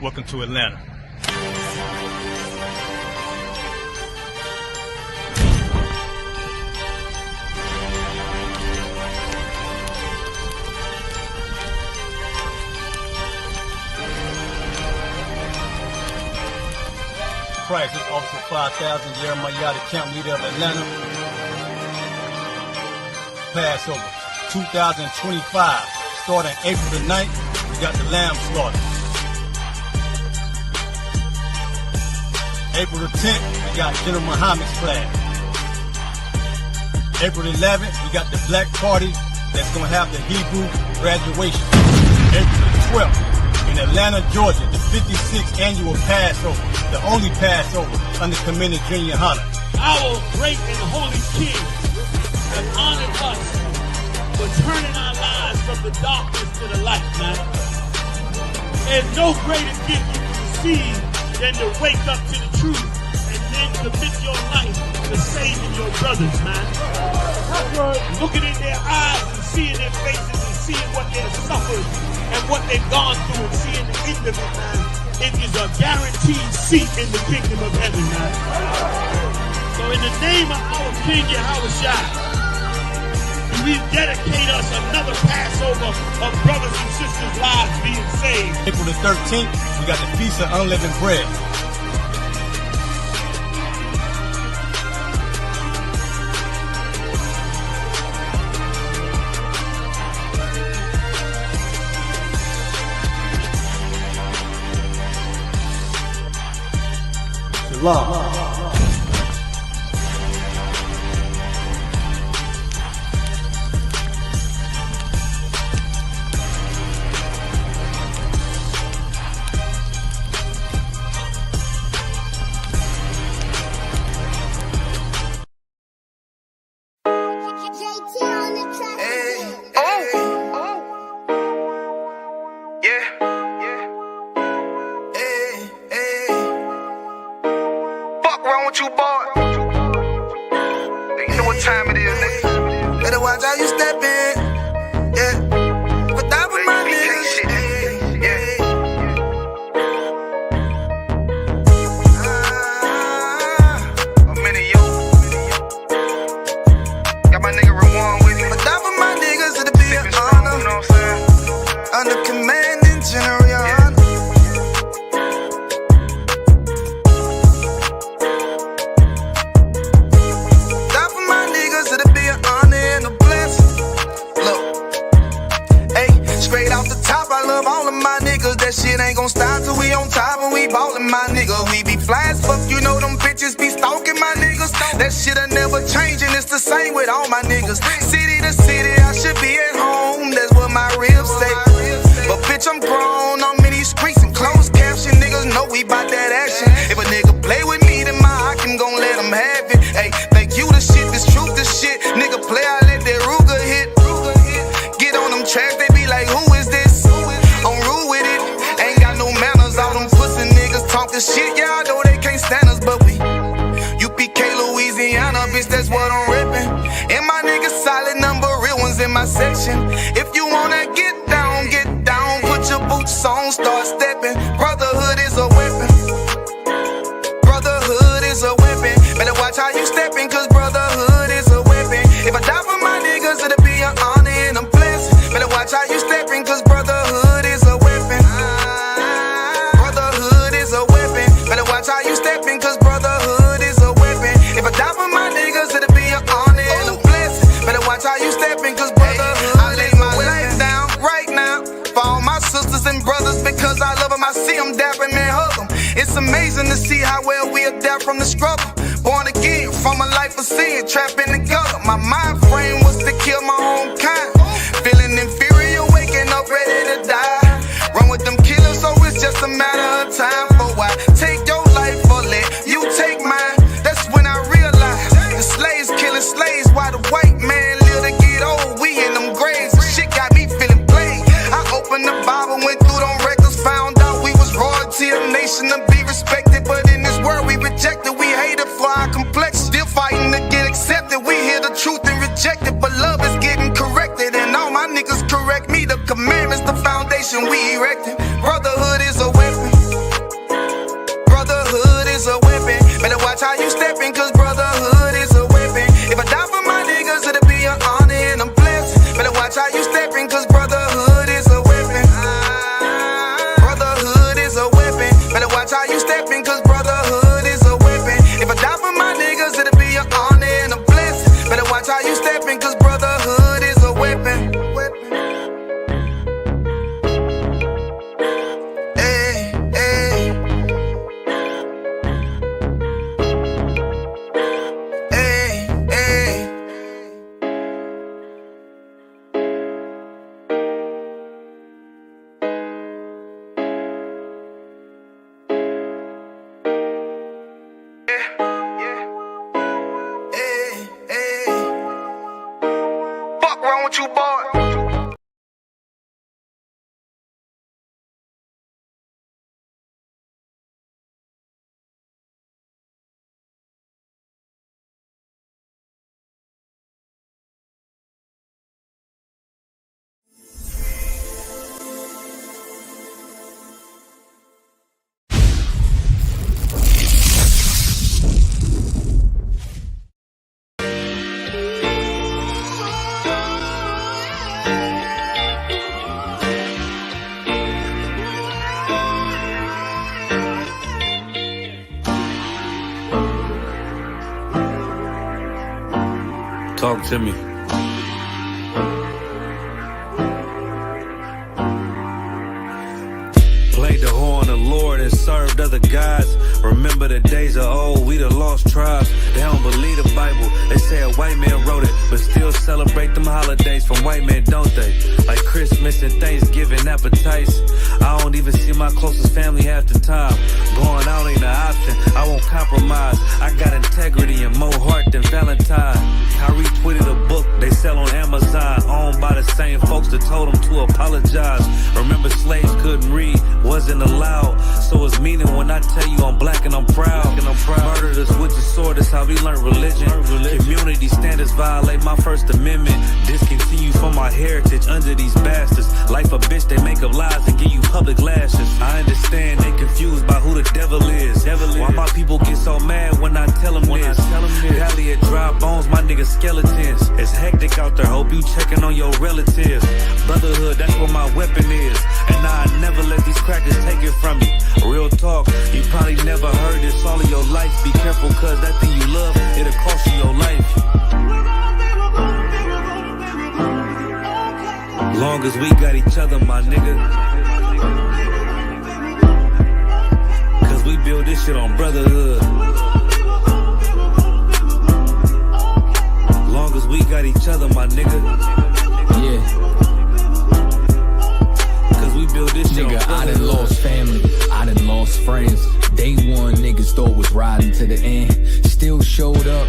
Welcome to Atlanta. Christ, this Officer 5000, Jeremiah, the camp leader of Atlanta. Passover 2025, starting April the 9th, we got the lamb slaughter. April the 10th, we got General Muhammad's flag. April the 11th, we got the black party that's going to have the Hebrew graduation. April the 12th, in Atlanta, Georgia, the 56th annual Passover, the only Passover under Commander Junior Hunter. Our great and holy King has honored us for turning our lives from the darkness to the light, man. There's no greater gift you can receive than to wake up to the truth and then commit your life to saving your brothers, man. Looking in their eyes and seeing their faces and seeing what they've suffered and what they've gone through and seeing the end of it, man. It is a guaranteed seat in the kingdom of heaven, man. So in the name of our King Yahushua, we dedicate us another Passover of brothers and sisters' lives being saved. April the 13th, we got the Feast of Unleavened Bread. Shalom. Wrong with you, boy? You know what time it is, nigga. Better watch how you step in. Yeah. But that was my niggas. Yeah. I'm in you. Got my nigga Rewan with me. But that was my niggas. It'll be an honor. You know what I'm saying? Under commanding General. I love all of my niggas, that shit ain't gon' stop till we on top and we ballin', my nigga. We be fly as fuck, you know them bitches be stalking my niggas. That shit'll never change and it's the same with all my niggas. City to city, I should be at home, that's what my ribs say. But bitch, I'm grown, I'm in these streets and closed caption. Niggas know we bout that action. If a nigga play with me, then my Hakim gon' let him have it. Hey, thank you the shit, this truth the shit. Nigga play, I let that Ruger hit. Get on them tracks, they be like, who is this? I'm rude with it, ain't got no manners. All them pussy niggas talking shit, yeah, I know they can't stand us, but we UPK Louisiana, bitch, that's what I'm reppin'. And my niggas solid number, real ones in my section. If you wanna get down, put your boots on, start steppin'. Brotherhood is a weapon. Brotherhood is a weapon. Better watch how you steppin', cause brotherhood is a weapon. If I die for my niggas, it'll be an honor and a blessing. Better watch how you steppin', cause brotherhood is a weapon. Brotherhood is a weapon. Better watch how you steppin', cause brotherhood is a weapon. If I die for my niggas, it'll be an honor and a blessing. Better watch how you steppin', cause brotherhood I lay my life down right now for all my sisters and brothers, because I love them. I see them dapping and hug them. It's amazing to see how well we adapt from the struggle. Born again from a life of sin, trapped in the gutter. My mind frame was to kill my own kind. Feeling inferior, waking up ready to die. Run with them killers, so it's just a matter of time. For why take your life or let you take mine? That's when I realized the slaves killing slaves while the white man live to get old. We in them graves, the shit got me feeling played. I opened the Bible, went through them records, found out we was royalty, a nation to be respected. But in this world we rejected, we hated for our complexion. Still fighting to get accepted, we hear the truth and reject it. But love is getting corrected, and all my niggas correct me. The commandments, the foundation we erected. Brotherhood is a weapon. talk to me. Played the whore on the Lord and served other gods. Remember the days of old, we the lost tribes. They don't believe the Bible, they say a white man wrote it, but still celebrate them holidays from white men, don't they? Like Christmas and Thanksgiving appetites. I don't even see my closest family half the time. Going out ain't an option, I won't compromise. I got integrity and more heart than Valentine. I retweeted a book they sell on Amazon, owned by the same folks that told them to apologize. Remember slaves couldn't read, wasn't allowed, so it's meaning when I tell you I'm black and I'm proud. Murdered us with the sword, that's how we learned religion. Community standards violate my First Amendment. Discontinue from my heritage under these bastards. Life a bitch, they make up lies and give you public lashes. I understand they confused by who the devil is. Why my people get so mad when I tell them this? Valley of dry bones, my niggas skeletons. It's hectic out there, hope you checking on your relatives. Brotherhood, that's where my weapon is, and I never let these crackers take it from me. Real talk, you probably never heard this all of your life. Be careful, cause that thing you love, it'll cost you your life. Long as we got each other, my nigga. Cause we build this shit on brotherhood. Long as we got each other, my nigga. Yeah. We build this shit. Nigga, I done lost family, I done lost friends. Day one, niggas thought was riding to the end. Still showed up,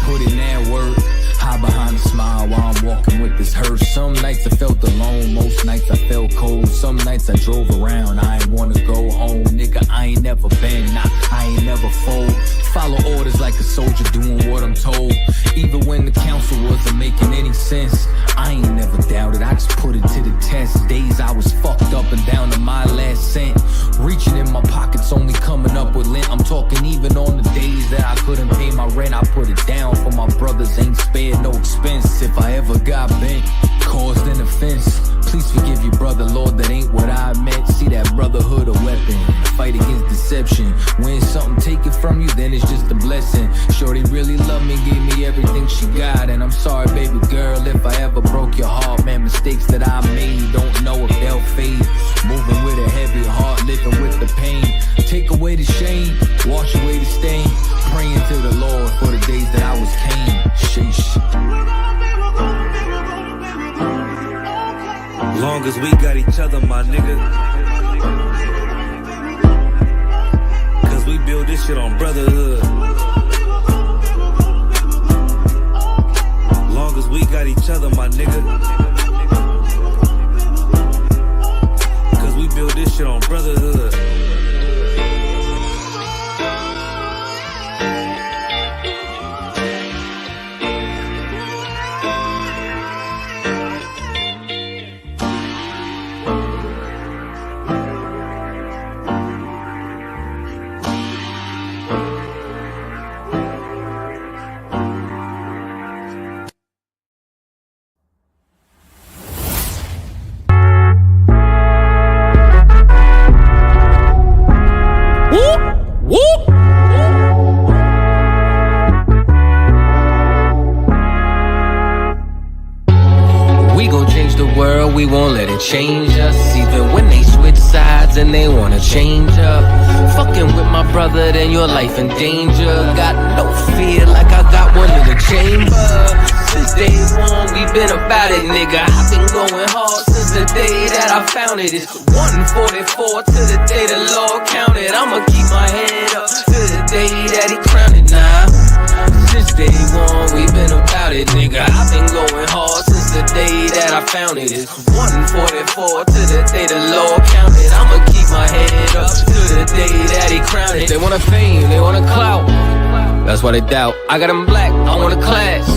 put in that work. Hide behind a smile while I'm walking with this hearse. Some nights I felt alone, most nights I felt cold. Some nights I drove around, I ain't wanna go home. Nigga, I ain't never been, nah, I ain't never fold. Follow orders like a soldier doing what I'm told. Even when the council wasn't making any sense, I ain't never doubted, I just put it to the test. Days I was fucked up and down to my last cent. Reaching in my pockets, only coming up with lint. I'm talking even on the days that I couldn't pay my rent. I put it down for my brothers, ain't spared no expense. If I ever got bent, caused an offense, please forgive you, brother, Lord, that ain't what I meant. See that brotherhood a weapon, fight against deception. When something taken from you, then it's just a blessing. Shorty really loved me, gave me everything she got. And I'm sorry, baby girl, if I ever broke your heart. Man, mistakes that I made, don't know if they'll fade. Moving with a heavy heart, living with the pain. Take away the shame, wash away the stain. Praying to the Lord for the days that I was Cain. Sheesh. Long as we got each other, my nigga. Cause we build this shit on brotherhood. Long as we got each other, my nigga. Cause we build this shit on brotherhood. We won't let it change us, even when they switch sides and they wanna change up. Fucking with my brother, then your life in danger. Got no fear like I got one in the chamber. Since day one, we been about it, nigga. I've been going hard since the day that I found it. It's 144 to the day the Lord counted. I'ma keep my head up to the day that he crowned it now. Since day one, we been about it, nigga. I've been going hard since the day that I found it. It's 144 to the day the Lord counted. I'ma keep my head up to the day that he crowned it. They want a fame, they want a clout, that's why they doubt. I got them black, I want a class,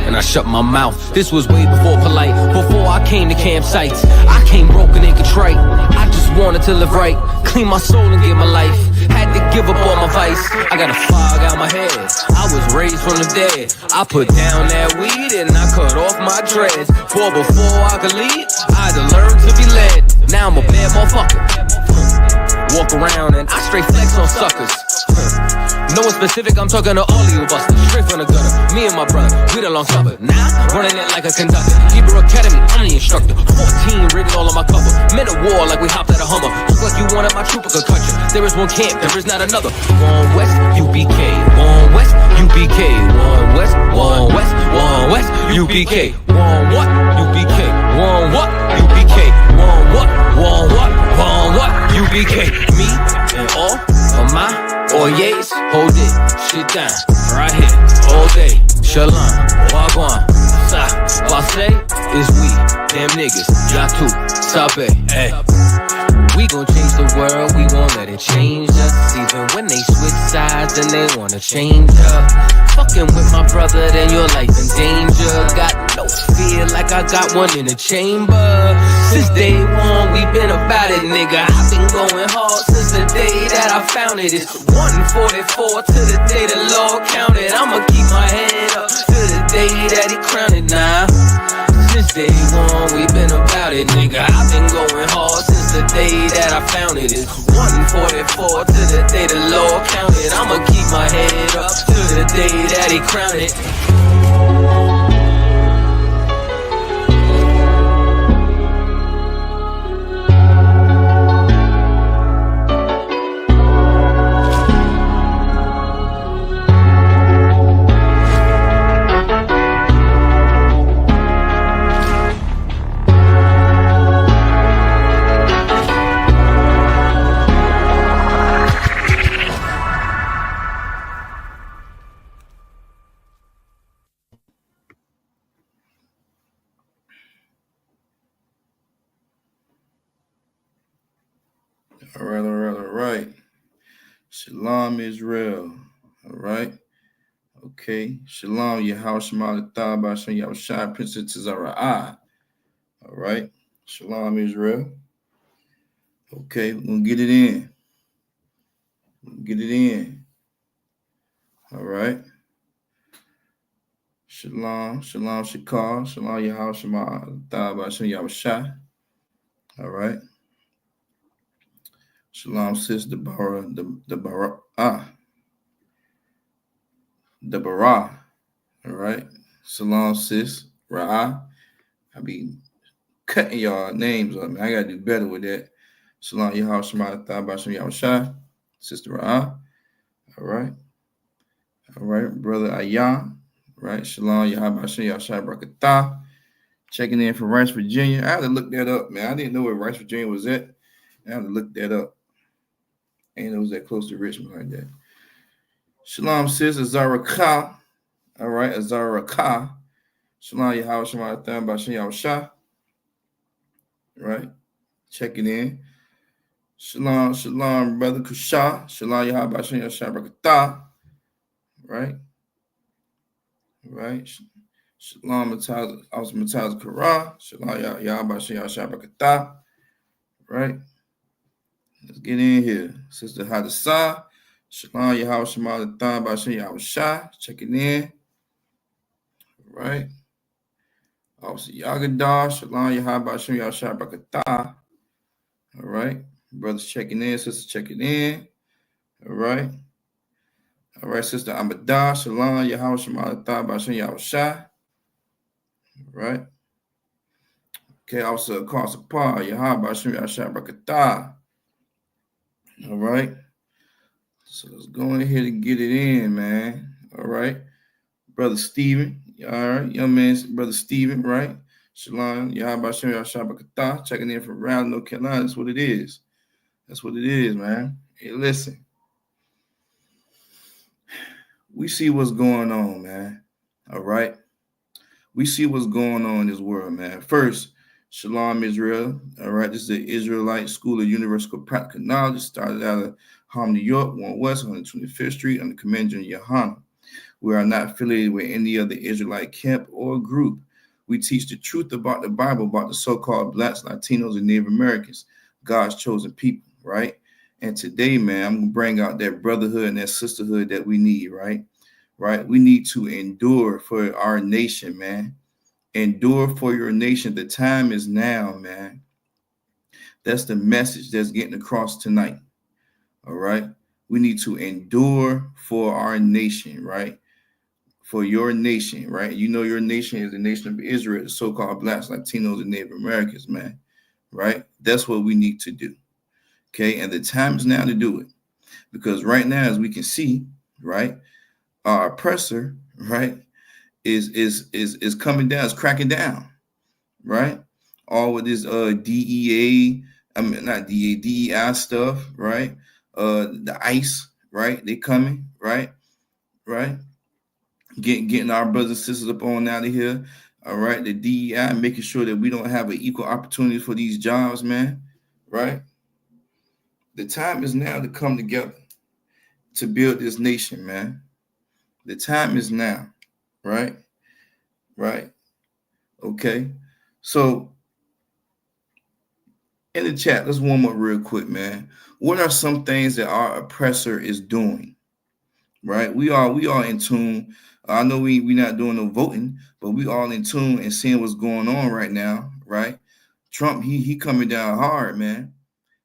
and I shut my mouth. This was way before polite, before I came to campsites. I came broken and contrite, I just wanted to live right, clean my soul and give my life. Had to give up all my vice, I got a fog out my head. I was raised from the dead, I put down that weed and I cut off my dreads. For before I could lead, I had to learn to be led. Now I'm a bad motherfucker, walk around and I straight flex on suckers. No one specific, I'm talking to all of you busters. Straight from the gutter, me and my brother, we the long supper. Now, running it like a conductor. Hebrew Academy, I'm the instructor. 14 written all on my cover. Men of war like we hopped at a Hummer. Look like you wanted my trooper could cut you. There is one camp, there is not another. One West, UBK. One West, UBK. One West, one West, one West, UBK. One what? UBK. One what? UBK. One what? One what? One what? UBK. Me and all of my Oyes, hold it, shit down, right here, all day. Shalom, wagwan, sa, passe, is we, damn niggas, yatu, sabe, hey. We gon' change the world, we won't let it change us. Even when they switch sides and they wanna change up. Fucking with my brother, then your life in danger. Got no fear like I got one in the chamber. Since day one, we been about it, nigga. I've been going hard since the day that I found it. It's 144 to the day the Lord counted. I'ma keep my head up to the day that he crowned it now. Since day one, we been about it, nigga. I've been going hard since the day that I found it. It's 144 to the day the Lord counted. I'ma keep my head up to the day that he crowned it. All right. Shalom, Israel. All right. Okay. Shalom, Yahweh Shema Thaba Shem Yahushai, Princess Tazara'ah. All right. Shalom, Israel. Okay, we're going to get it in. Get it in. All right. Shalom, Shalom, Shakar. Shalom, Yahweh Shema Thaba Shem Yahushai. All right. Shalom, sis, Deborah, Deborah. All right. Shalom, sis, Ra'ah. I be cutting y'all names up, man. I gotta do better with that. Shalom, Yahweh Shema Thaba Shem Yahushai. Sister Ra'ah. All right. All right. Brother Ayah. Right. Shalom, Yahweh Shem Yahushai Barakatah. Checking in from Rice, Virginia. I had to look that up, man. I didn't know where Rice, Virginia was at. I had to look that up. Ain't it was that close to Richmond like that. Shalom, sis, Azara Ka. All right, Azara Ka. Shalom, Yahweh Shema Thaba Bashem Yahushai. Right, checking in. Shalom, shalom, brother Kusha. Shalom, Yahweh Bashem Yahushai Barakatah. Right, right. Shalom, Mataz Kara. Shalom, Yahweh Bashem Yahushai Barakatah. Right. Let's get in here. Sister Hadassah. Shalom, Yahweh Shema Thaba Bashem Yahushai. Checking in. All right. Officer Yagadar. Shalom, Yahweh Bashem Yahushai Barakatah. All right. Brothers checking in. Sister checking in. All right. All right, Sister Amadah. Shalom, Yahweh Shema Thaba Bashem Yahushai. All right. Okay, Officer Karsapar. Yahweh Bashem Yahushai Barakatah. All right. So let's go in here to get it in, man. All right. Brother Stephen. All right. Young man, Brother Stephen, right? Shalom. Yahweh Bashem Yahushai Barakatah. Checking in from Raleigh, North Carolina. That's what it is. That's what it is, man. Hey, listen. We see what's going on, man. All right. We see what's going on in this world, man. First, Shalom, Israel. All right. This is the Israelite School of Universal Practical Knowledge. Started out of Harlem, New York, 1 West, 125th Street, under Commander Yohana. We are not affiliated with any other Israelite camp or group. We teach the truth about the Bible, about the so-called Blacks, Latinos, and Native Americans, God's chosen people, right? And today, man, I'm going to bring out that brotherhood and that sisterhood that we need, right? Right? We need to endure for our nation, man. Endure for your nation. The time is now, man. That's the message that's getting across tonight. All right. We need to endure for our nation, right? For your nation, right? You know, your nation is the nation of Israel, the so-called blacks, Latinos, and Native Americans, man, right? That's what we need to do, okay? And the time is now to do it, because right now, as we can see, right, our oppressor, right, is coming down, is cracking down, right? All with this DEA, I mean not DEA, DEI stuff, right? The ICE, right? They coming, right? Right? Getting our brothers and sisters up on out of here. All right, the DEI, making sure that we don't have an equal opportunity for these jobs, man. Right? The time is now to come together to build this nation, man. The time is now, right? Right? Okay. So in the chat, let's warm up real quick, man. What are some things that our oppressor is doing? Right? We are in tune. I know we not doing no voting, but we all in tune and seeing what's going on right now, right? Trump, he coming down hard, man.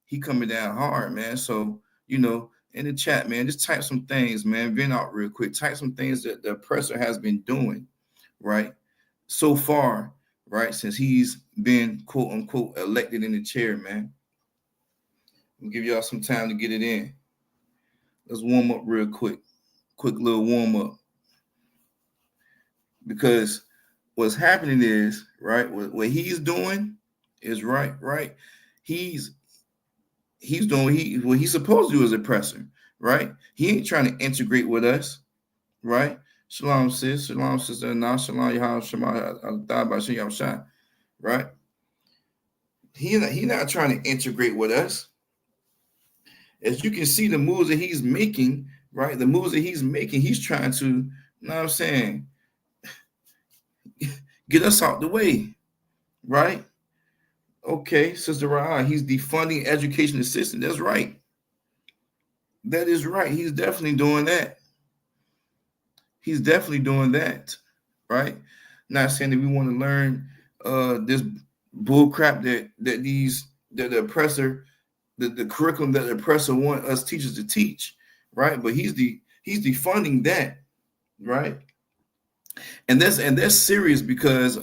He coming down hard, man. So, you know, in the chat, man, just type some things, man. Vent out real quick. Type some things that the oppressor has been doing, right? So far, right, since he's been quote unquote elected in the chair, man. We'll give y'all some time to get it in. Let's warm up real quick. Quick little warm up. Because what's happening is, right, what he's doing is right. He's doing what he's supposed to do as oppressor, right? He ain't trying to integrate with us, right? Shalom, sis. Shalom, sister. Nah, shalom, Yahweh, Shema, right? He not trying to integrate with us. As you can see, the moves that he's making, right? The moves that he's making, he's trying to, you know what I'm saying, get us out the way, right? Okay, Sister Ra, he's defunding education assistance. That's right. That is right. He's definitely doing that. He's definitely doing that, right? Not saying that we want to learn this bull crap that the oppressor, the curriculum that the oppressor want us teachers to teach, right? But he's defunding that, right? And that's serious because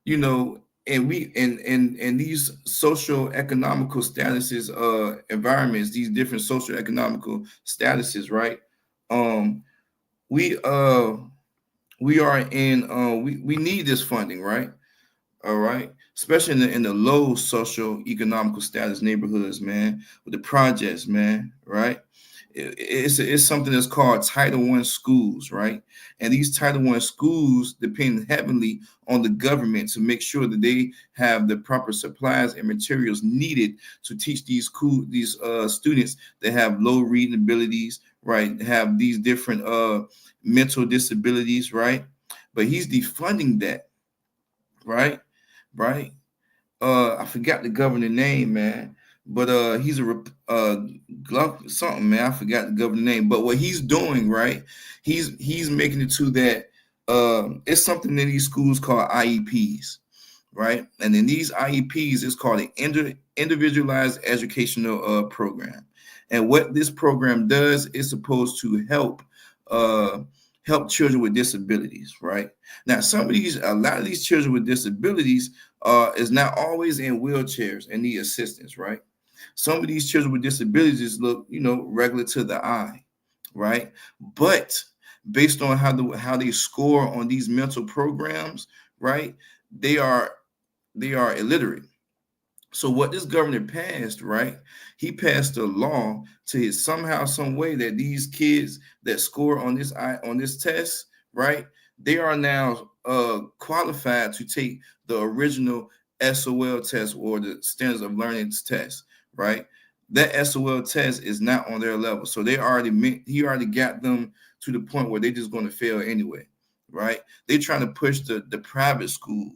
you know, and we and these social economical statuses, environments, these different social economical statuses, right? We are in we need this funding, right? All right, especially in the low social economical status neighborhoods, man, with the projects, man, right? It's something that's called Title I schools, right? And these Title I schools depend heavily on the government to make sure that they have the proper supplies and materials needed to teach these students that have low reading abilities, right? Have these different mental disabilities, right? But he's defunding that, right? Right? I forgot the governor name, man. But he's something, man. I forgot the governor name. But what he's doing, right? He's making it to that it's something in these schools called IEPs, right? And in these IEPs, it's called an individualized educational program. And what this program does is supposed to help children with disabilities, right? Now, a lot of these children with disabilities is not always in wheelchairs and need assistance, right? Some of these children with disabilities look, you know, regular to the eye, right? But based on how they score on these mental programs, right, they are illiterate. So what this governor passed, right? He passed a law to somehow, some way that these kids that score on this test, right? They are now qualified to take the original SOL test or the Standards of Learning test, right? That SOL test is not on their level, so he already got them to the point where they're just going to fail anyway, right? They're trying to push the private school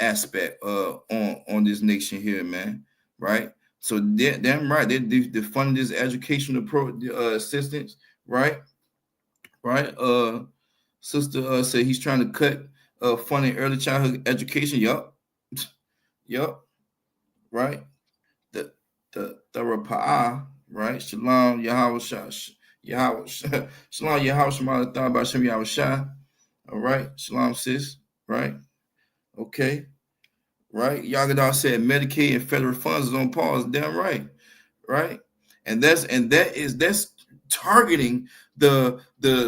aspect on this nation here, man, right? So damn right, they funding this educational assistance, right? Sister said he's trying to cut funding early childhood education. Yup, right? The Rapaa, right? Shalom, Yahweh Shah, Yahweh, Shalom, Yahweh Shema, thought about Shem Yahweh Shah. All right, Shalom, sis, right? Okay, right? Yagadah said Medicaid and federal funds is on pause. Damn right, right? And that's targeting the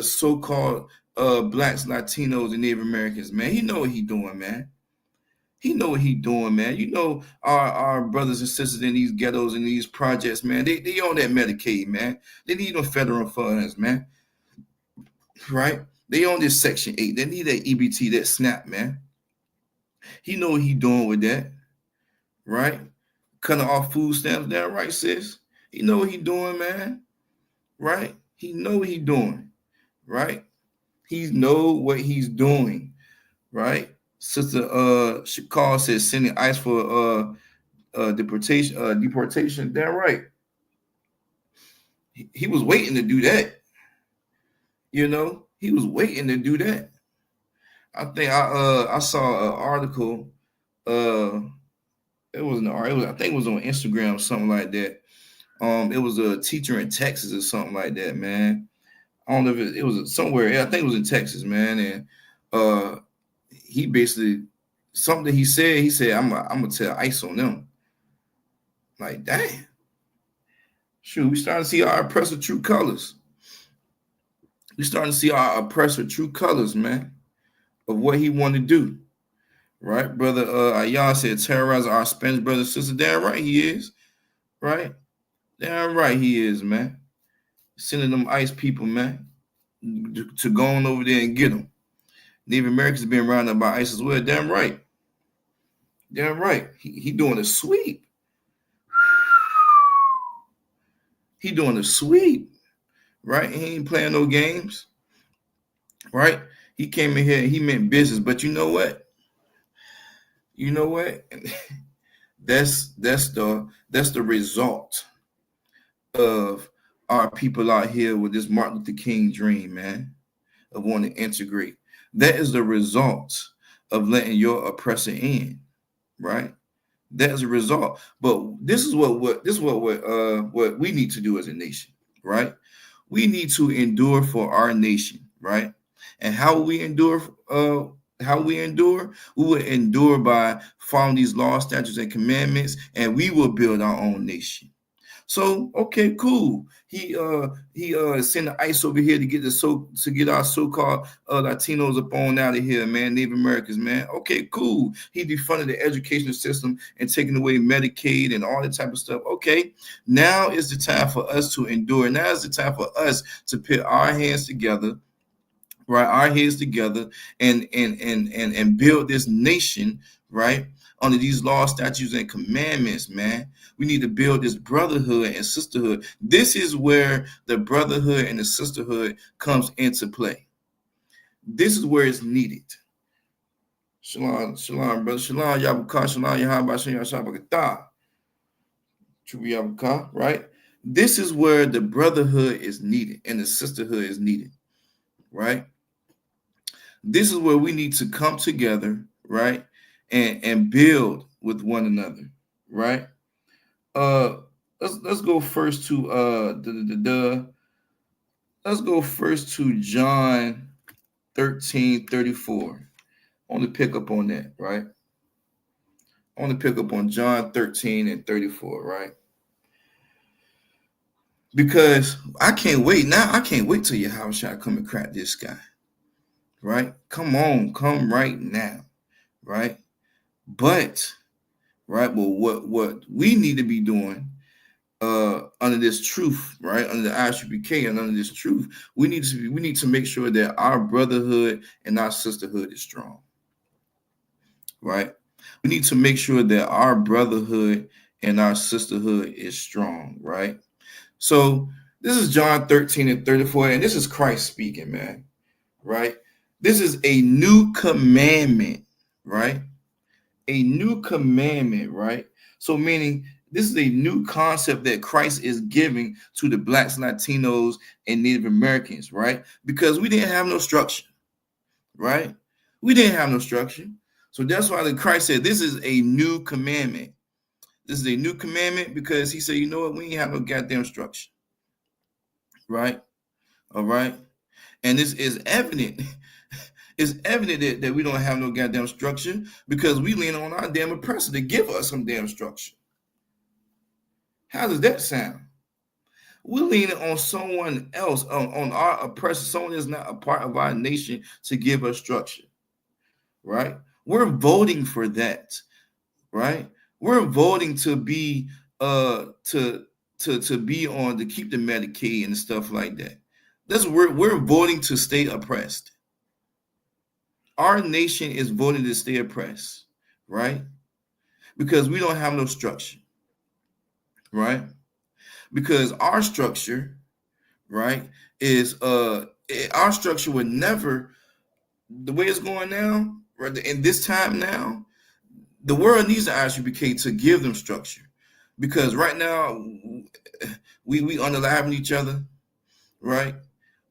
so-called blacks, Latinos, and Native Americans. Man, he know what he doing, man. He know what he doing, man. You know our brothers and sisters in these ghettos and these projects, man. They on that Medicaid, man. They need them federal funds, man. Right? They on this Section 8. They need that EBT, that SNAP, man. He know what he doing with that, right? Cutting off food stamps, damn right, sis. He know what he doing, man. Right? He know what he doing, right? He know what he's doing, right? Sister Shakar says sending ICE for deportation. Damn right. He was waiting to do that. You know, he was waiting to do that. I think I saw an article. It was I think it was on Instagram, something like that. It was a teacher in Texas or something like that, man. I don't know if it was somewhere. I think it was in Texas, man. And he basically something he said, I'm gonna tell ICE on them. Like, dang. Shoot, we starting to see our oppressor true colors. We starting to see our oppressor true colors, man, of what he want to do. Right? Brother Ayan said terrorize our Spanish brother sister. Damn right he is. Right? Damn right he is, man. Sending them ICE people, man, to go on over there and get them. Native Americans being rounded up by ICE as well. Damn right. Damn right. He doing a sweep. He doing a sweep. Right? He ain't playing no games. Right? He came in here and he meant business. But you know what? You know what? That's the result of our people out here with this Martin Luther King dream, man, of wanting to integrate. That is the result of letting your oppressor in, right? That is a result. But this is what we need to do as a nation, right? We need to endure for our nation, right? And how we endure? We will endure by following these laws, statutes, and commandments, and we will build our own nation. So, okay, cool. He sent the ICE over here to get our so-called Latinos up on out of here, man, Native Americans, man. Okay, cool. He defunded the education system and taking away Medicaid and all that type of stuff. Okay, now is the time for us to endure. Now is the time for us to put our hands together, right? Our heads together and build this nation, right? Under these laws, statutes, and commandments, man. We need to build this brotherhood and sisterhood. This is where the brotherhood and the sisterhood comes into play. This is where it's needed. Shalom, shalom, brother. Shalom, Yabukah, shalom, Yahaba, shalom, Shabakatah. True Yabukah, right? This is where the brotherhood is needed and the sisterhood is needed, right? This is where we need to come together, right? And build with one another, right? Let's go first to let's go first to John 13:34. I want to pick up on that, right? I want to pick up on John 13:34, right? Because I can't wait now. I can't wait till your house shall come and crack this guy, right? Come on, come right now, right? But, right, well, what we need to be doing under this truth, right, under the ISUPK and under this truth, we need to make sure that our brotherhood and our sisterhood is strong, right? We need to make sure that our brotherhood and our sisterhood is strong, right? So this is John 13:34, and this is Christ speaking, man, right? This is a new commandment, right? A new commandment, right? So meaning this is a new concept that Christ is giving to the blacks, Latinos, and Native Americans, right? Because we didn't have no structure, right? We didn't have no structure. So that's why Christ said this is a new commandment, This is a new commandment because he said, you know what? We ain't have no goddamn structure. Right? All right. And this is evident. It's evident that we don't have no goddamn structure because we lean on our damn oppressor to give us some damn structure. How does that sound? We're leaning on someone else, on our oppressor, someone that's not a part of our nation to give us structure, right? We're voting for that, right? We're voting to be to be on to keep the Medicaid and stuff like that. We're voting to stay oppressed. Our nation is voting to stay oppressed, right? Because we don't have no structure, right? Because our structure, right, is our structure would never, the way it's going now, right, in this time now, the world needs the ISUPK to give them structure. Because right now we unaliving each other, right?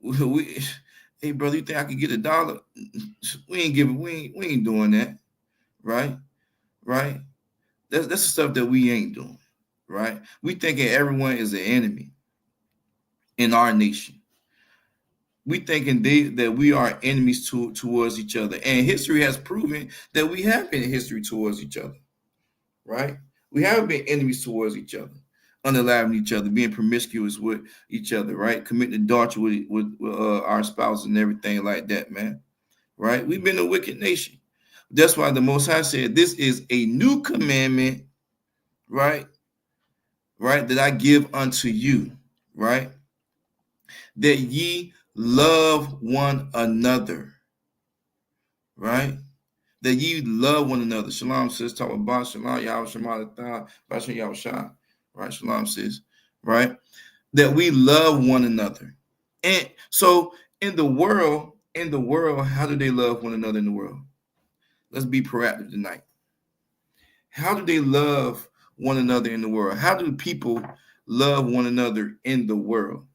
We hey brother, you think I could get $1? We ain't doing that, right? Right? That's the stuff that we ain't doing, right? We thinking everyone is an enemy in our nation. We thinking that we are enemies towards each other. And history has proven that we have been history towards each other, right? We haven't been enemies towards each other, unaliving each other, being promiscuous with each other, right? Committing adultery with our spouses and everything like that, man, right? We've been a wicked nation. That's why the Most High said, this is a new commandment, right? Right, that I give unto you, right? That ye love one another, right? That ye love one another. Shalom says, talk about Shalom, Yahweh Shema, Bashan Yahweh Shah, right? Shalom says, right? That we love one another. And so in the world, how do they love one another in the world? Let's be proactive tonight. How do they love one another in the world? How do people love one another in the world?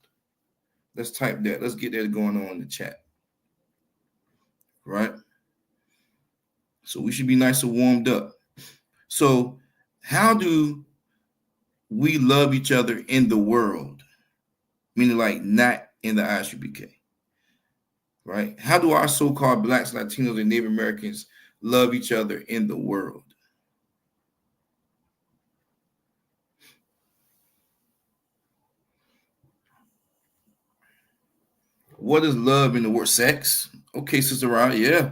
Let's type that. Let's get that going on in the chat. Right? So we should be nice and warmed up. So how do we love each other in the world? Meaning like not in the ISUPK. Right? How do our so-called Blacks, Latinos, and Native Americans love each other in the world? What is love in the world? Sex. Okay, Sister Rod, yeah.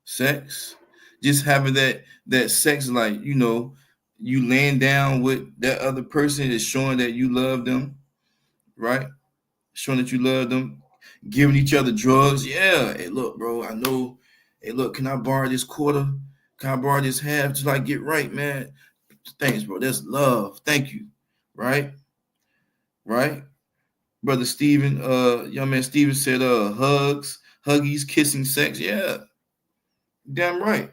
Sex. Just having that sex, like, you know, you laying down with that other person is showing that you love them, right? Showing that you love them, giving each other drugs. Yeah. Hey, look, bro, I know. Hey, look, can I borrow this quarter? Can I borrow this half? Just like get right, man. Thanks, bro. That's love. Thank you. Right? Right? Brother Steven, young man Steven said, hugs, huggies, kissing, sex. Yeah, damn right.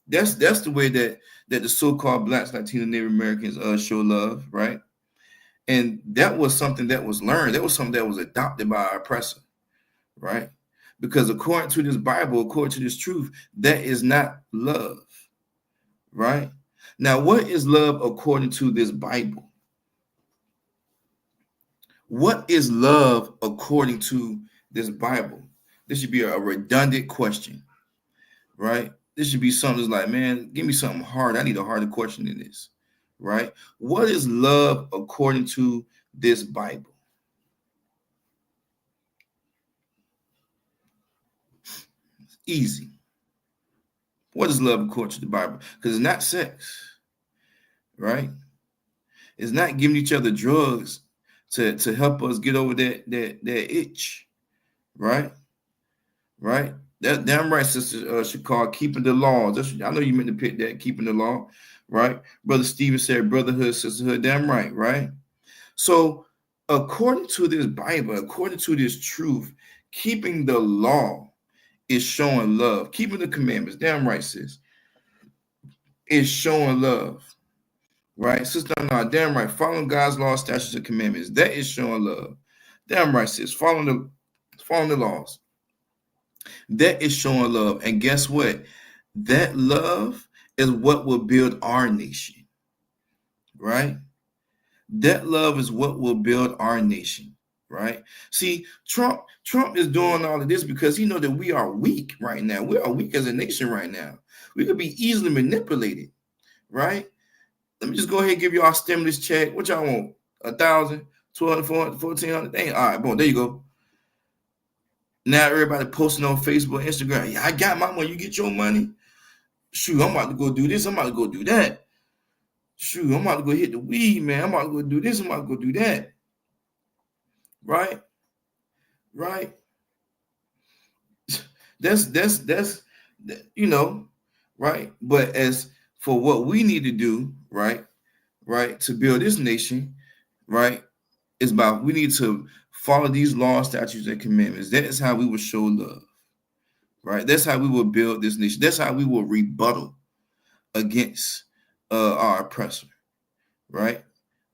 That's the way that the so-called Blacks, Latino, Native Americans show love, right? And that was something that was learned. That was something that was adopted by our oppressor, right? Because according to this Bible, according to this truth, that is not love, right? Now, what is love according to this Bible? What is love according to this Bible? This should be a redundant question, right? This should be something that's like, man, give me something hard. I need a harder question than this, right? What is love according to this Bible? It's easy. What is love according to the Bible? Because it's not sex, right? It's not giving each other drugs to help us get over that itch, right? Right? That damn right, Sister Shakar, keeping the laws. I know you meant to pick that, keeping the law, right? Brother Stephen said brotherhood, sisterhood, damn right, right? So according to this Bible, according to this truth, keeping the law is showing love. Keeping the commandments, damn right, sis, is showing love. Right, sister, no, damn right. Following God's law, statutes, and commandments, that is showing love. Damn right, sis. Following the laws, that is showing love. And guess what? That love is what will build our nation. right? That love is what will build our nation, right? See, Trump is doing all of this because he know that we are weak right now. We are weak as a nation right now. We could be easily manipulated, right? Let me just go ahead and give you our stimulus check. What y'all want? 1,000, 1,200, 400, 1,400. Dang. All right, boom. There you go. Now everybody posting on Facebook, Instagram. Yeah, I got my money. You get your money. Shoot, I'm about to go do this. I'm about to go do that. Shoot, I'm about to go hit the weed, man. I'm about to go do this. I'm about to go do that. Right? Right? That's you know, right? But as for what we need to do, right, to build this nation, right, is about we need to follow these laws, statutes, and commandments. That is how we will show love, right? That's how we will build this nation. That's how we will rebuttal against our oppressor, right?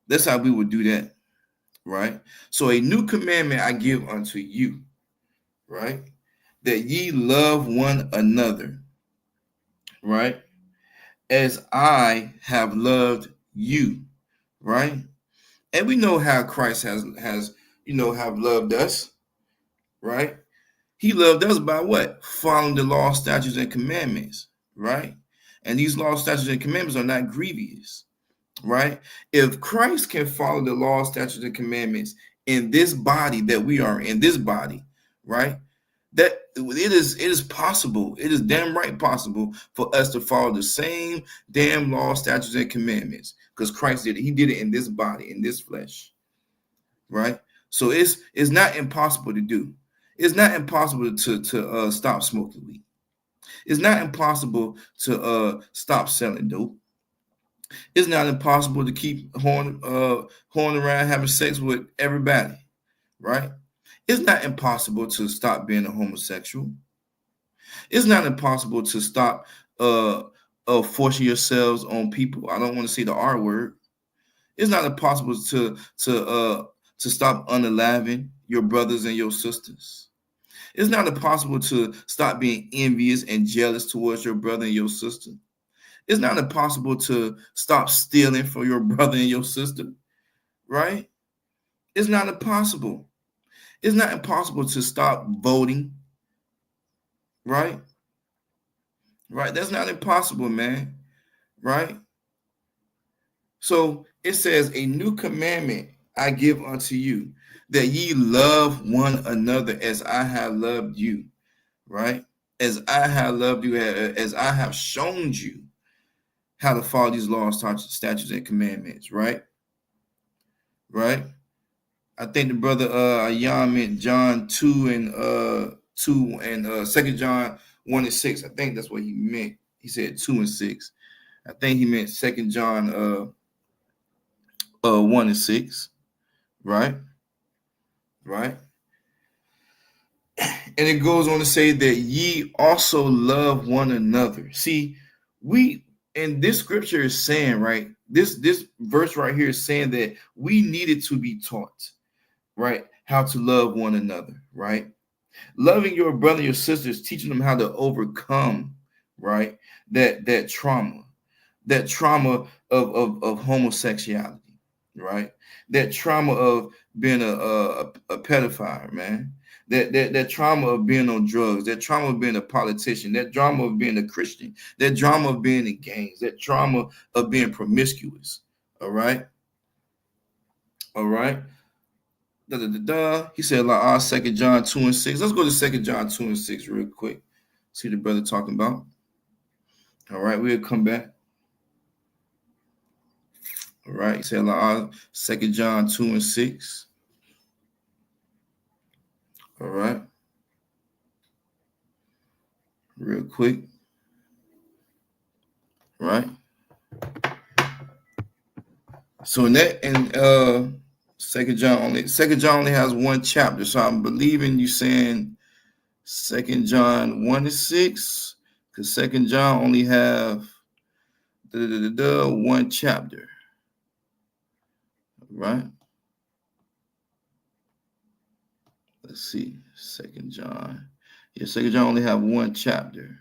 That's how we will do that, right? So a new commandment I give unto you, right? That ye love one another, right? As I have loved you, right? And we know how Christ has have loved us, right? He loved us by what? Following the law, statutes, and commandments, right? And these law, statutes, and commandments are not grievous, right? If Christ can follow the law, statutes, and commandments in this body that we are in, this body, right? That it is possible. It is damn right possible for us to follow the same damn law, statutes, and commandments because Christ did it. He did it in this body, in this flesh, right? So it's not impossible to do. It's not impossible to stop smoking weed. It's not impossible to stop selling dope. It's not impossible to keep horn around having sex with everybody, right? It's not impossible to stop being a homosexual. It's not impossible to stop forcing yourselves on people. I don't want to say the R word. It's not impossible to stop unaliving your brothers and your sisters. It's not impossible to stop being envious and jealous towards your brother and your sister. It's not impossible to stop stealing from your brother and your sister, right? It's not impossible. It's not impossible to stop voting, right? Right? That's not impossible, man, right? So it says, a new commandment I give unto you, that ye love one another as I have loved you, right? As I have loved you, as I have shown you how to follow these laws, statutes, and commandments, right? Right? I think the brother Ayan meant John 2 and 2 John 1 and 6. I think that's what he meant. He said 2 and 6. I think he meant 2 John 1 and 6. Right? Right? And it goes on to say that ye also love one another. See, and this scripture is saying, right? This verse right here is saying that we needed to be taught, right? How to love one another, right? Loving your brother, your sisters, teaching them how to overcome, right? That trauma of homosexuality, right? That trauma of being a pedophile, man. That trauma of being on drugs, that trauma of being a politician, that trauma of being a Christian, that trauma of being in gangs, that trauma of being promiscuous. All right. All right. He said, like, 2 John 2 and 6. Let's go to 2 John 2 and 6 real quick. See the brother talking about. All right, we'll come back. All right, he said, like, 2 John 2 and 6. All right. Real quick. Right. So in that, and 2 John only has one chapter. So I'm believing you saying 2 John 1 and 6, because 2 John only have one chapter. Right. Let's see. 2 John. Yeah, 2 John only have one chapter.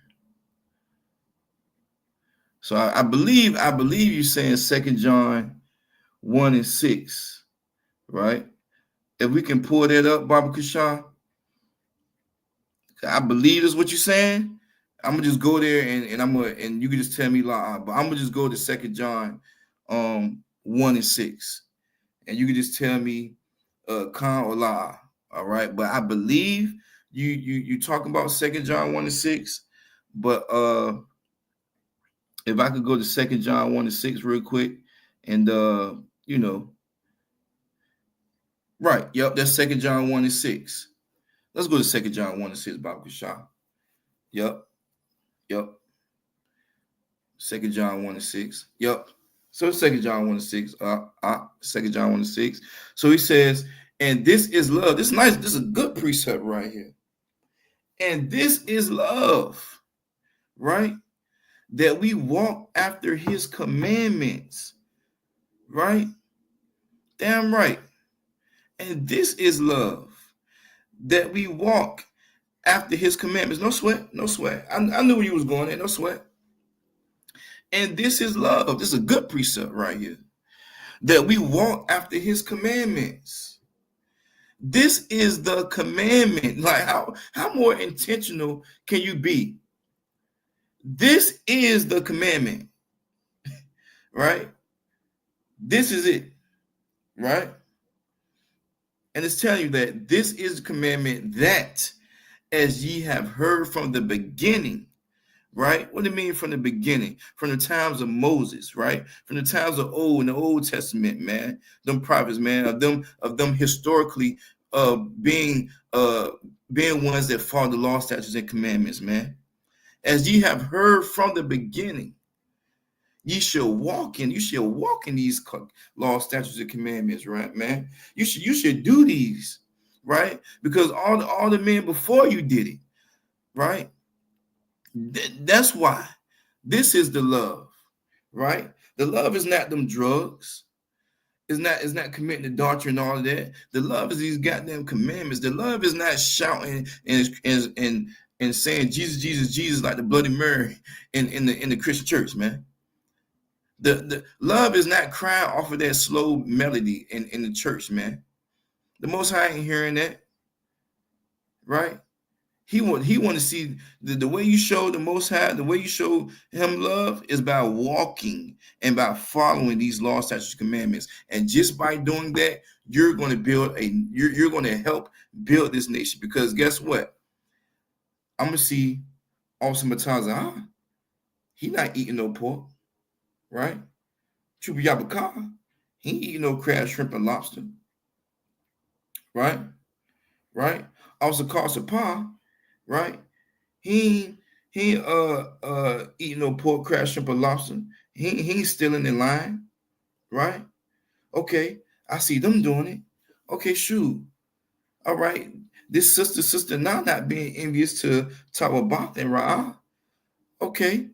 So I believe you're saying 2 John 1 and 6, right? If we can pull that up, Baba Kashaw, I believe is what you're saying. I'm gonna just go there and you can just tell me lie, but I'm gonna just go to 2 John 1 and 6, and you can just tell me con or lie. All right, but I believe you talking about 2 John 1 and 6, but if I could go to 2 John 1 and 6 real quick, and right, yep, that's 2 John 1 and 6. Let's go to 2 John 1 and 6, Baba Kashaw. Yep. 2 John 1 and 6. Yep. So 2 John 1 and 6. 2 John 1 and 6. So he says, and this is love. This is nice. This is a good precept right here. And this is love, right? That we walk after his commandments, right? Damn right. And this is love, that we walk after his commandments. No sweat, no sweat. I knew where you was going there. No sweat. And this is love. This is a good precept right here, that we walk after his commandments. This is the commandment. Like how more intentional can you be? This is the commandment, right? This is it, right? And it's telling you that this is the commandment, that as ye have heard from the beginning, right? What do you mean from the beginning? From the times of Moses, right? From the times of in the Old Testament, man. Them prophets, man, of them historically being ones that follow the law, statutes, and commandments, man. As ye have heard from the beginning, you shall walk in these law, statutes, and commandments, right, man? You should do these, right? Because all the men before you did it, right? That's why this is the love, right? The love is not them drugs. It's not committing adultery and all of that. The love is these goddamn commandments. The love is not shouting and saying Jesus, Jesus, Jesus like the Bloody Mary in the Christian church, man. The love is not crying off of that slow melody in the church, man. The Most High ain't hearing that, right? He want to see the way you show the Most High, the way you show him love is by walking and by following these law, statutes, commandments. And just by doing that, you're going to you're going to help build this nation. Because guess what? I'm going to see Awesome Mataza, he not eating no pork, right? Chuba Yabaka, he ain't eating no crab, shrimp, and lobster, right? Also Karsapa, right? He eating no pork, crab, shrimp, or lobster. He ain't stealing in line, right? Okay, I see them doing it. Okay, shoot. All right, this sister now not being envious to Tawabath and Ra'ah. Okay.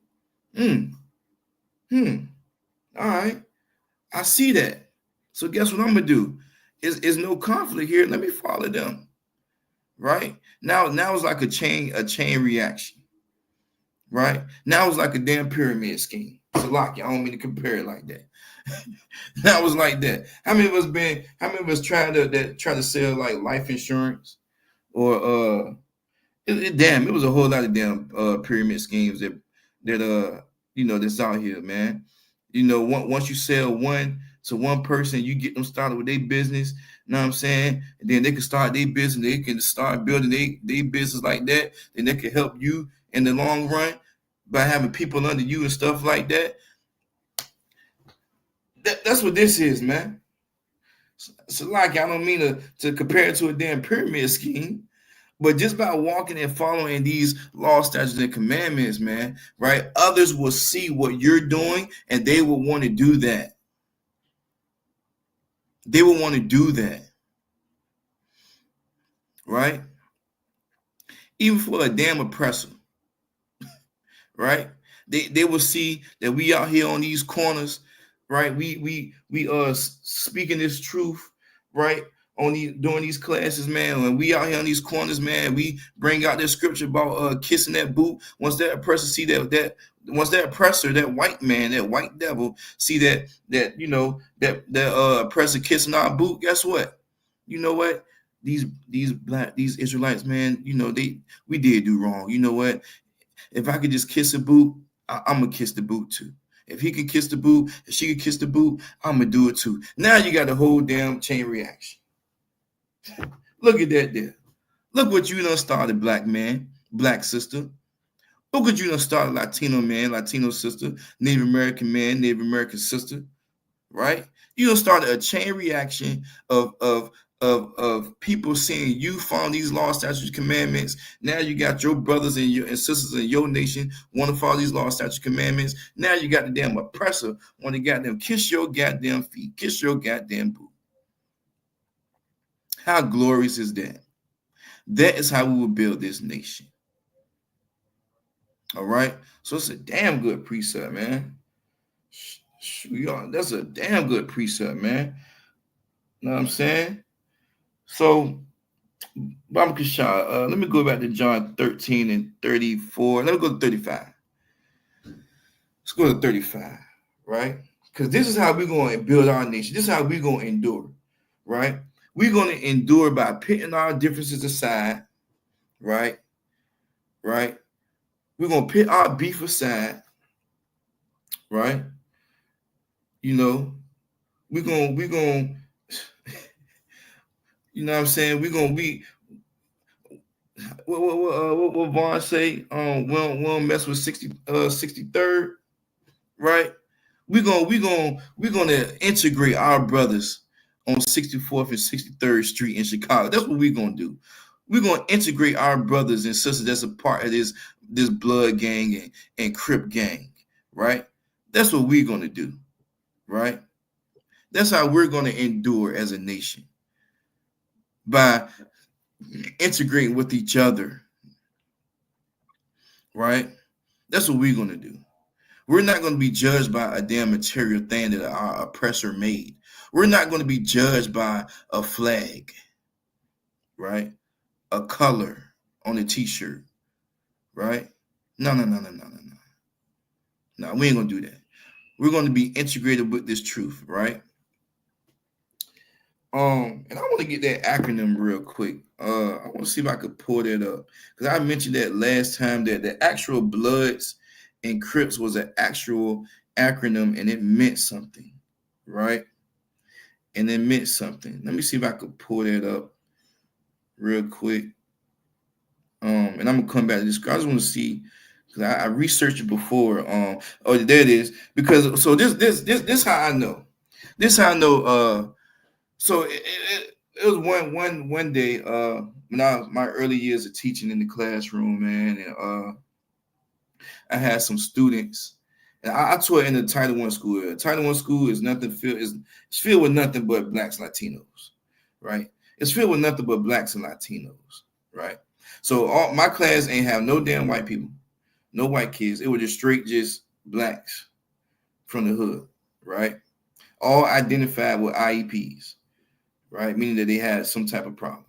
All right, I see that. So guess what I'm gonna do? Is no conflict here. Let me follow them. Right now it's like a chain reaction. Right now it's like a damn pyramid scheme. It's a lock. I don't mean to compare it like that. That was like that. How many of us trying to sell like life insurance or it was a whole lot of damn pyramid schemes that that's out here, man. Once you sell one to one person, you get them started with their business. You know what I'm saying? And then they can start their business. They can start building their business like that. Then they can help you in the long run by having people under you and stuff like that. That's what this is, man. So like, I don't mean to compare it to a damn pyramid scheme, but just by walking and following these law, statutes, and commandments, man, right? Others will see what you're doing and they will want to do that. They will want to do that, right? Even for a damn oppressor, right? They will see that we out here on these corners, right? We speaking this truth, right? During these classes, man. When we out here on these corners, man, we bring out that scripture about kissing that boot. Once that oppressor see that once that oppressor, that white man, that white devil, see that oppressor kissing our boot, guess what? You know what? These Israelites, man, we did do wrong. You know what? If I could just kiss a boot, I'm gonna kiss the boot too. If he could kiss the boot, if she could kiss the boot, I'm gonna do it too. Now you got the whole damn chain reaction. Look at that there. Look what you done started, black man, black sister. Look what you done started, Latino man, Latino sister, Native American man, Native American sister, right? You done started a chain reaction of people seeing you follow these laws, statutes, commandments. Now you got your brothers and sisters in your nation want to follow these laws, statutes, commandments. Now you got the damn oppressor want to goddamn kiss your goddamn feet, kiss your goddamn boot. How glorious is that? That is how we will build this nation. All right. So it's a damn good precept, man. That's a damn good precept, man. You know what I'm saying? So, Baba Kishah, let me go back to John 13 and 34. Let me go to 35. Let's go to 35, right? Because this is how we're going to build our nation. This is how we're going to endure, right? We're going to endure by putting our differences aside, right? Right? We're going to put our beef aside, right? We're going you know what I'm saying? We're gonna be what Vaughn say? We don't mess with 63rd, right? We're gonna integrate our brothers on 64th and 63rd Street in Chicago. That's what we're gonna do. We're gonna integrate our brothers and sisters that's a part of this blood gang and Crip gang, right? That's what we're gonna do, right? That's how we're gonna endure as a nation. By integrating with each other, right? That's what we're going to do. We're not going to be judged by a damn material thing that our oppressor made. We're not going to be judged by a flag, right? A color on a t-shirt, right? No. No, we ain't going to do that. We're going to be integrated with this truth, right? And I want to get that acronym real quick. I want to see if I could pull that up because I mentioned that last time that the actual Bloods and Crips was an actual acronym and it meant something, right? And it meant something. Let me see if I could pull that up real quick. And I'm gonna come back to this. I just want to see because I researched it before. Oh, there it is. Because so this how I know. This how I know. So it was one day when I was my early years of teaching in the classroom, man, and I had some students, and I taught in the Title I school. Title I school is it's filled with nothing but blacks, Latinos, right? It's filled with nothing but blacks and Latinos, right? So all my class ain't have no damn white people, no white kids. It was just blacks from the hood, right? All identified with IEPs. Right, meaning that they had some type of problem.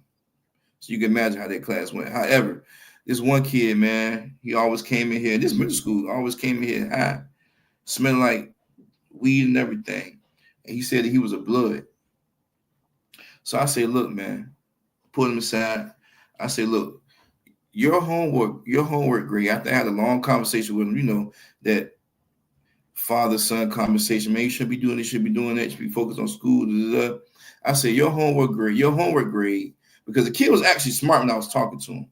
So you can imagine how that class went. However, this one kid, man, he always came in here. This middle school always came in here high, smelling like weed and everything. And he said that he was a blood. So I say, look, man, pull him aside. I say, look, your homework grade. After I had a long conversation with him, that father-son conversation. Man, you should be doing this, should be doing that, you should be focused on school. Blah, blah, blah. I said, your homework grade, because the kid was actually smart when I was talking to him.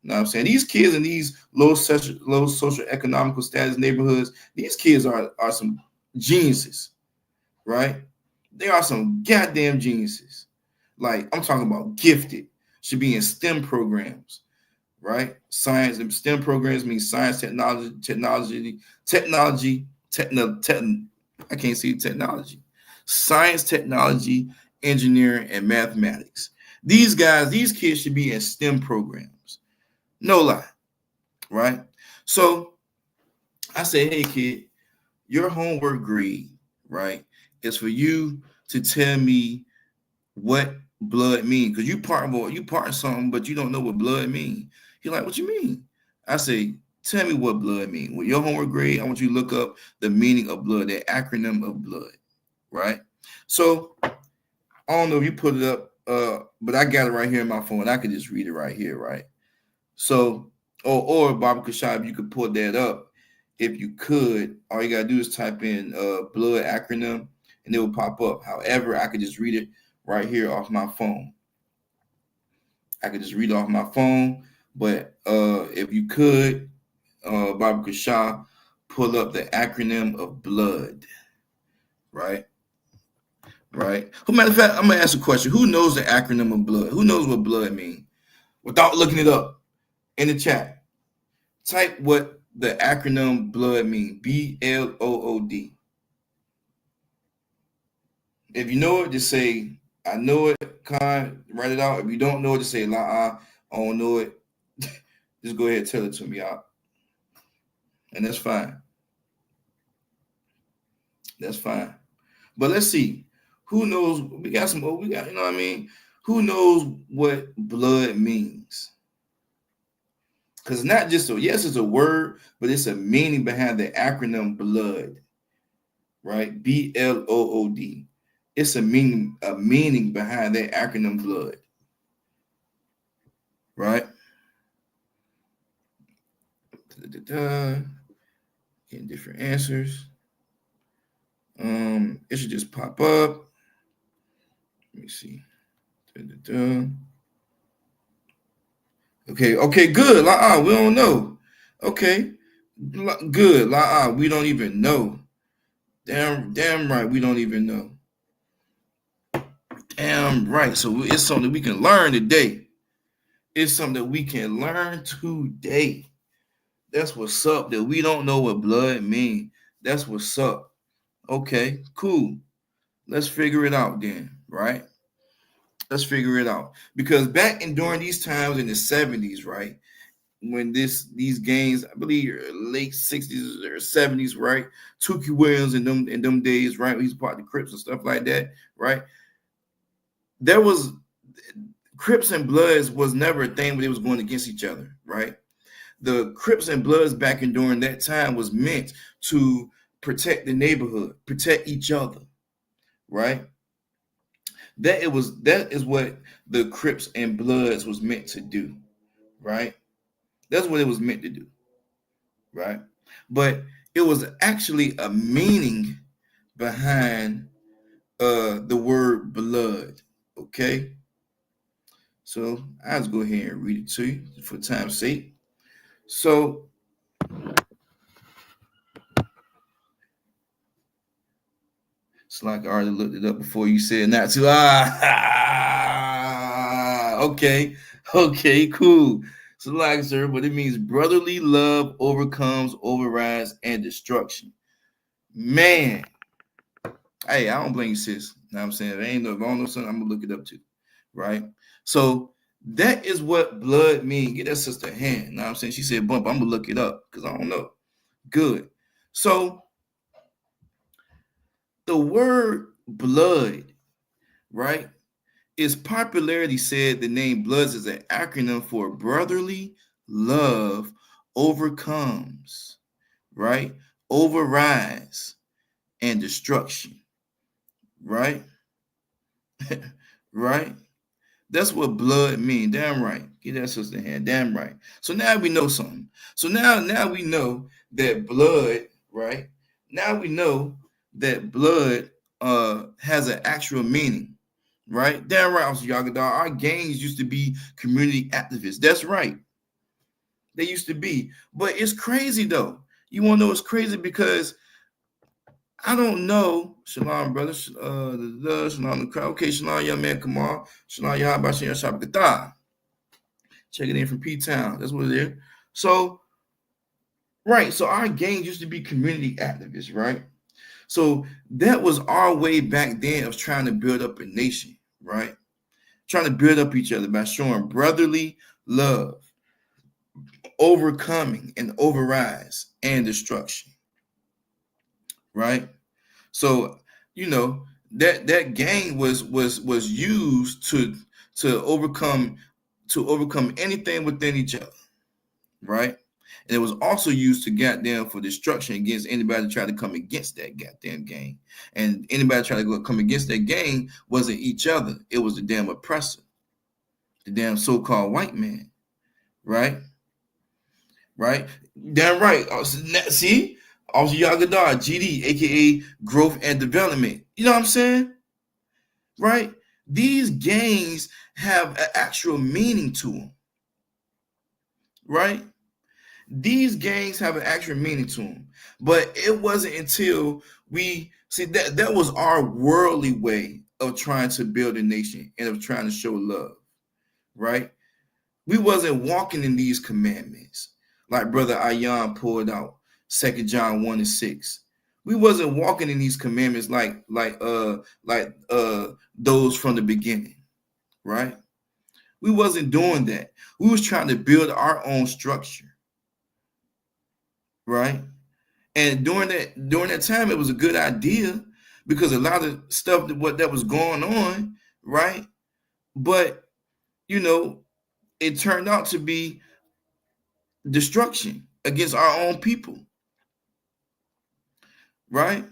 You know what I'm saying? These kids in these low social economical status neighborhoods, these kids are some geniuses, right? They are some goddamn geniuses. Like, I'm talking about gifted, should be in STEM programs, right? Science and STEM programs mean science, technology, I can't see technology. Science, technology, engineering, and mathematics. These kids should be in STEM programs. No lie, right? So I say, hey, kid, your homework grade, right, is for you to tell me what blood means. Because you part something, but you don't know what blood means. You're like, what you mean? I say, Tell me what blood means. With your homework grade, I want you to look up the meaning of blood, the acronym of blood, right? So I don't know if you put it up, but I got it right here in my phone. I could just read it right here, right? So, or Baba Kashab, if you could pull that up. If you could, all you gotta do is type in blood acronym and it will pop up. However, I could just read it right here off my phone. I could just read it off my phone, but if you could, Baba Kashab, pull up the acronym of blood, right? Right. Matter of fact, I'm gonna ask a question. Who knows the acronym of blood? Who knows what blood means? Without looking it up in the chat, type what the acronym blood means. BLOOD. If you know it, just say I know it. Write it out. If you don't know it, just say I don't know it. Just go ahead and tell it to me out, and that's fine. That's fine. But let's see. Who knows? We got, you know what I mean? Who knows what blood means? Because not just yes, it's a word, but it's a meaning behind the acronym blood, right? BLOOD. It's a meaning behind that acronym blood, right? Getting different answers. It should just pop up. Let me see. Okay, good. We don't know. Okay, good. We don't even know. Damn right, we don't even know. Damn right. So it's something we can learn today. It's something that we can learn today. That's what's up. That we don't know what blood means. That's what's up. Okay, cool. Let's figure it out then, right? Let's figure it out. Because back during these times in the 70s, right? When these games, I believe late 60s or 70s, right? Tookie Williams in them days, right? He's part of the Crips and stuff like that, right? There was Crips and Bloods was never a thing when they was going against each other, right? The Crips and Bloods back during that time was meant to protect the neighborhood, protect each other, right? That is what the Crips and Bloods was meant to do, right? That's what it was meant to do, right? But it was actually a meaning behind the word blood, okay? So I'll just go ahead and read it to you for time's sake. So it's like I already looked it up before you said not to. Okay, cool. So like, sir, but it means brotherly love overcomes, overrides, and destruction. Man, hey, I don't blame you, sis. You know what I'm saying? If I ain't no wrong or something, I'm gonna look it up too, right? So that is what blood means. Get that sister a hand. You know what I'm saying? She said bump. I'm gonna look it up because I don't know. Good. So the word blood, right? Its popularity said the name Bloods is an acronym for brotherly love overcomes, right? Overrides and destruction, right? Right? That's what blood means. Damn right. Get that sister hand. Damn right. So now we know something. So now we know that blood, right? Now we know that blood has an actual meaning, right? Damn right, Yagadar. Our gangs used to be community activists. That's right. They used to be. But it's crazy though. You want to know it's crazy because I don't know. Shalom, brother. Shalom, the crowd. Okay, shalom, young man. Come on. Shalom, Yahabashim Shabbat. Check it in from P-Town. That's what it is. So, right. So our gangs used to be community activists, right? So that was our way back then of trying to build up a nation, right? Trying to build up each other by showing brotherly love, overcoming and overrides and destruction, right? So you know that gang was used to overcome anything within each other, right? And it was also used to goddamn for destruction against anybody that tried to come against that goddamn gang. And anybody trying to come against that gang wasn't each other. It was the damn oppressor, the damn so-called white man. Right? Right? Damn right. See? Also Yagadar, GD, aka growth and development. You know what I'm saying? Right? These gangs have an actual meaning to them. Right? These gangs have an actual meaning to them. But it wasn't until we see that was our worldly way of trying to build a nation and of trying to show love. Right? We wasn't walking in these commandments like Brother Ayan pulled out 2 John 1:6. We wasn't walking in these commandments like those from the beginning, right? We wasn't doing that. We was trying to build our own structure, right? And during that time, it was a good idea because a lot of stuff that was going on, right? But you know, it turned out to be destruction against our own people, right?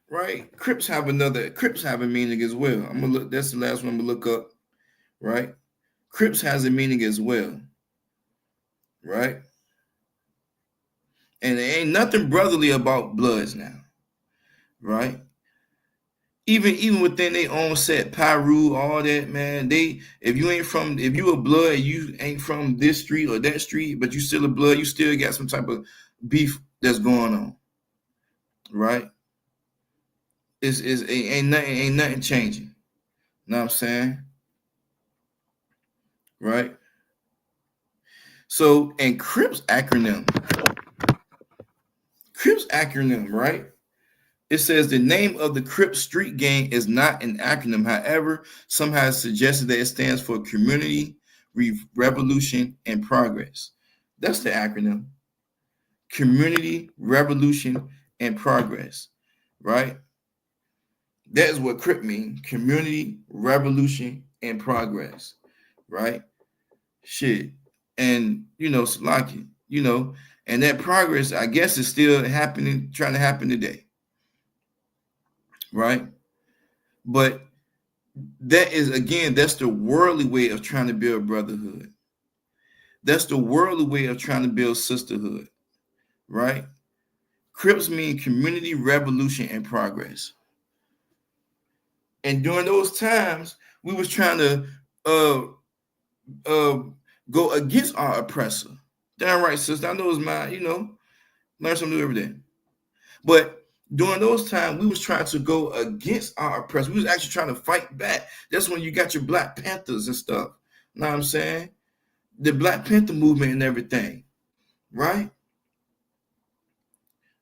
Right. Crips have a meaning as well. I'm gonna look. That's the last one I'm gonna look up. Right. Crips has a meaning as well. Right. And there ain't nothing brotherly about Bloods now. Right. Even within their own set, Pyru, all that, man. If you a Blood, you ain't from this street or that street, but you still a Blood, you still got some type of beef that's going on. Right. Ain't nothing changing. Know what I'm saying? Right? So, and Crips acronym, right? It says the name of the Crips street gang is not an acronym. However, some have suggested that it stands for Community, Revolution, and Progress. That's the acronym. Community, Revolution, and Progress, right? That is what Crip means. Community, Revolution, and Progress, right? Shit. And, Slaki, and that progress, I guess, is still happening, trying to happen today, right? But that's the worldly way of trying to build brotherhood. That's the worldly way of trying to build sisterhood, right? Crips mean community, revolution, and progress. And during those times, we was trying to go against our oppressor. Damn right, sister. I know it's mine, learn something new every day. But during those times, we was trying to go against our oppressor. We was actually trying to fight back. That's when you got your Black Panthers and stuff. Know what I'm saying? The Black Panther movement and everything, right?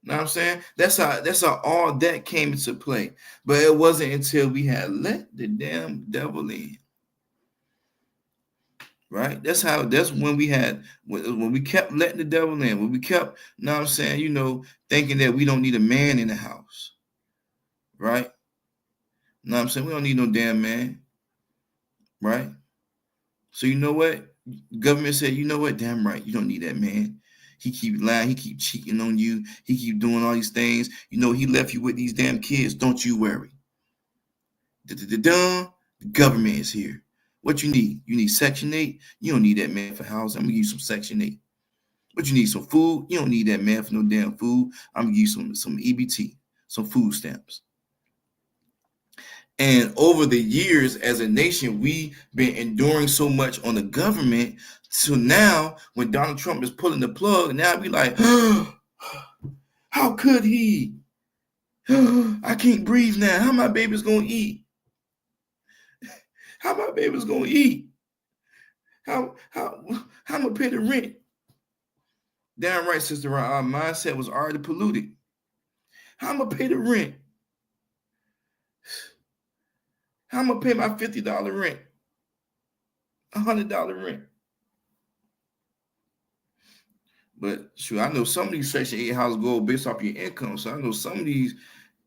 Know what I'm saying? That's how all that came into play. But it wasn't until we had let the damn devil in. Right? That's when we kept letting the devil in, when we kept, know what I'm saying, thinking that we don't need a man in the house. Right? Know what I'm saying? We don't need no damn man. Right? So you know what? Government said, you know what? Damn right, you don't need that man. He keep lying, he keep cheating on you, he keep doing all these things. He left you with these damn kids. Don't you worry. The government is here. What you need? You need Section 8? You don't need that man for housing. I'm gonna give you some Section 8. What you need? Some food? You don't need that man for no damn food. I'm gonna give you some EBT, some food stamps. And over the years, as a nation, we've been enduring so much on the government. So now, when Donald Trump is pulling the plug, now we like, how could he? I can't breathe now. How my baby's gonna eat? How my baby's gonna eat? How I'm gonna pay the rent? Damn right, sister. Our mindset was already polluted. How I'm gonna pay the rent? How I'm gonna pay my $50 rent? $100 rent. But shoot, I know some of these Section 8 houses go based off your income. So I know some of these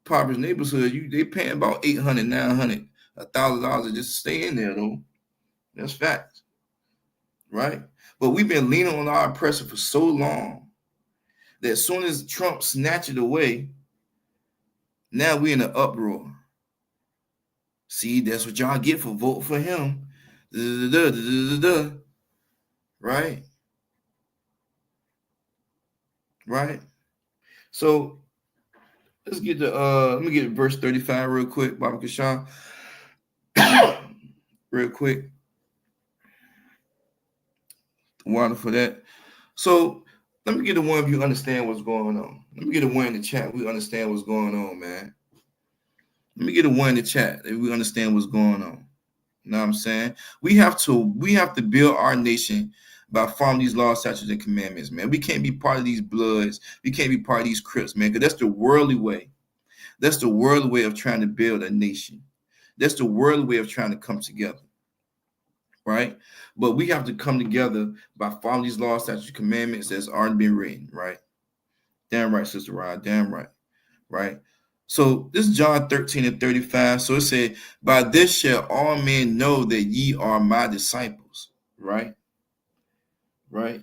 poverty neighborhoods, they paying about $800, $900, $1,000 just to stay in there though. That's fact. Right? But we've been leaning on our oppressor for so long that as soon as Trump snatched it away, now we're in an uproar. See, that's what y'all get for voting for him. Right? Right? So let's get to let me get verse 35 real quick, Baba Kashan. Real quick. Water for that. So let me get the one of you understand what's going on. Let me get a one in the chat. We understand what's going on, man. Let me get a one in the chat if we understand what's going on. You know what I'm saying? We have to build our nation by following these laws, statutes, and commandments, man. We can't be part of these bloods. We can't be part of these Crips, man, because that's the worldly way. That's the worldly way of trying to build a nation. That's the worldly way of trying to come together. Right? But we have to come together by following these laws, statutes, and commandments that's already been written, right? Damn right, Sister Rod. Damn right. Right? So this is John 13:35. So it said, by this shall all men know that ye are my disciples. Right? Right?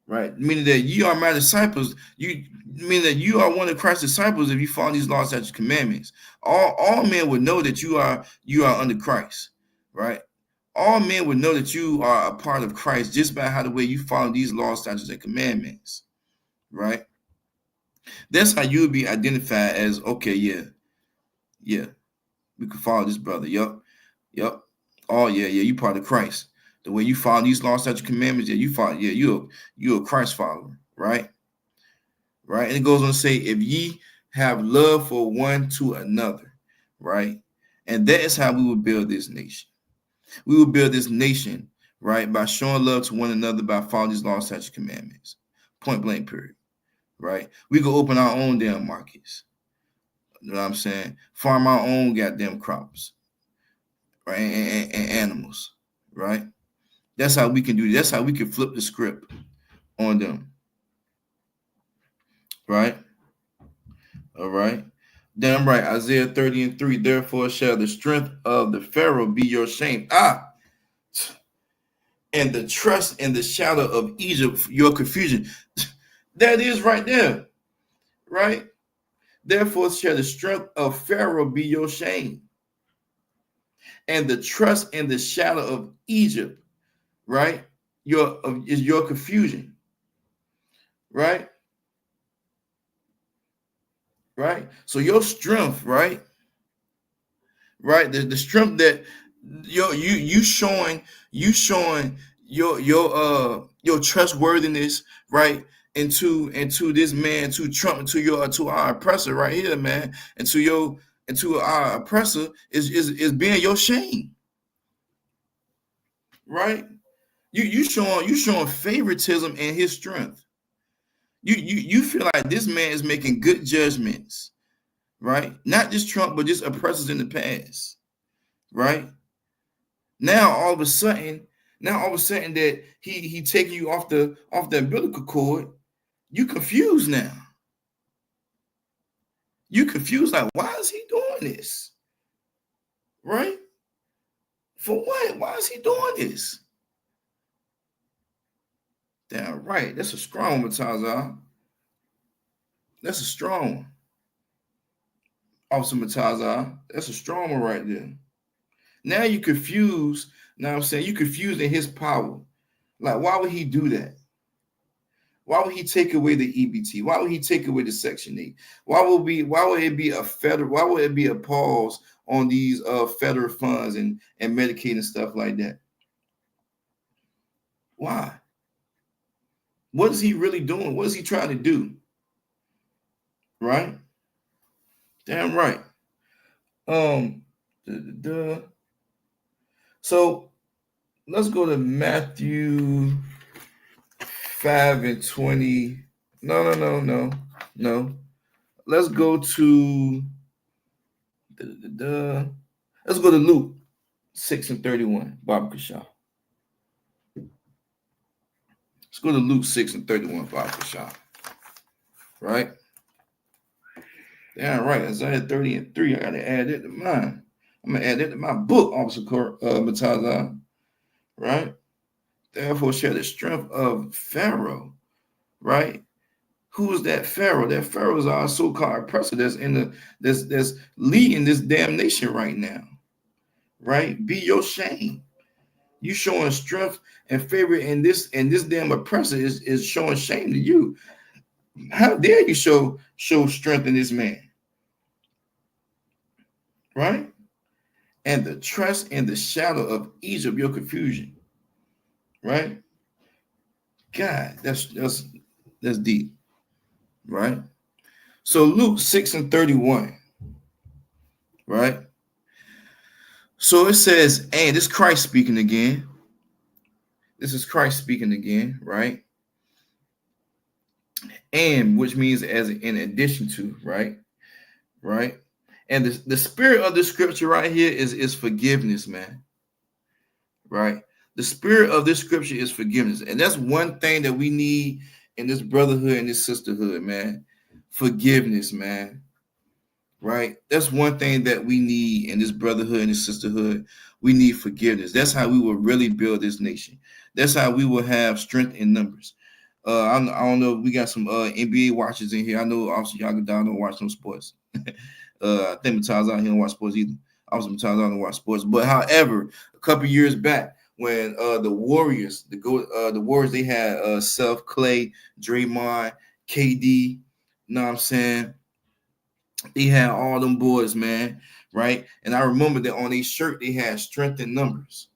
Right? Meaning that ye are my disciples. You mean that you are one of Christ's disciples if you follow these laws, statutes, and commandments. All men would know that you are under Christ. Right? All men would know that you are a part of Christ just by how the way you follow these laws, statutes, and commandments. Right? That's how you would be identified as, okay, yeah, we can follow this brother. Yup. Oh, yeah, you part of Christ. The way you follow these laws, statutes, commandments, yeah, you follow, yeah, you're a Christ follower, right? Right? And it goes on to say, if ye have love for one to another, right? And that is how we will build this nation. We will build this nation, right, by showing love to one another, by following these laws, statutes, commandments. Point blank, period. Right? We can open our own damn markets. You know what I'm saying? Farm our own goddamn crops, right? And animals, right? That's how we can do it. That's how we can flip the script on them, right? All right. Damn right. Isaiah 30:3. Therefore shall the strength of the Pharaoh be your shame. And the trust in the shadow of Egypt, your confusion. That is right there, right? Therefore shall the strength of Pharaoh be your shame, and the trust in the shadow of Egypt, right? Is your confusion, right? Right. So your strength, right? The strength that you showing your trustworthiness, right? Into this man, to Trump, to our oppressor right here, man, and to our oppressor is being your shame, right? You showing favoritism in his strength. You feel like this man is making good judgments, right? Not just Trump, but just oppressors in the past, right? Now all of a sudden that he taking you off the umbilical cord, you confused now. You confused, like, why is he doing this? Right? For what? Why is he doing this? Damn right. That's a strong one, Matazar. That's a strong one. Officer Matazar. That's a strong one right there. Now you confused. Now I'm saying you confused in his power. Like, why would he do that? Why would he take away the EBT? Why would he take away the Section 8? Why would it be a pause on these federal funds and Medicaid and stuff like that? Why? What is he really doing? What is he trying to do? Right? Damn right. So let's go to Matthew 5:20. No. Let's go to let's go to Luke 6:31. Bob Kashaw. Let's go to Luke 6:31. Bob Kashaw. Right? Yeah, right. Isaiah 30:3. I gotta add it to mine. I'm gonna add it to my book, Officer Matazar. Right? therefore share the strength of Pharaoh, right? Who is that Pharaoh? That Pharaoh is our so-called oppressor that's leading this damn nation right now, right? Be your shame. You showing strength and favor in this, and this damn oppressor is showing shame to you. How dare you show strength in this man, right? And the trust in the shadow of Egypt, your confusion, right? God, that's deep, right? So Luke 6:31, right? So it says, and this is Christ speaking again. This is Christ speaking again, right? And which means as in addition to, right? Right? And the spirit of the scripture right here is forgiveness, man. Right? The spirit of this scripture is forgiveness. And that's one thing that we need in this brotherhood and this sisterhood, man. Forgiveness, man. Right? That's one thing that we need in this brotherhood and this sisterhood. We need forgiveness. That's how we will really build this nation. That's how we will have strength in numbers. I don't know. We got some NBA watchers in here. I know obviously y'all don't watch no sports. I think Mataz out here don't watch sports either. Obviously Mataz out don't watch sports. But however, a couple years back when the Warriors, the Warriors, they had Seth, Clay, Draymond, KD. Know what I'm saying? They had all them boys, man, right? And I remember that on their shirt they had strength in numbers,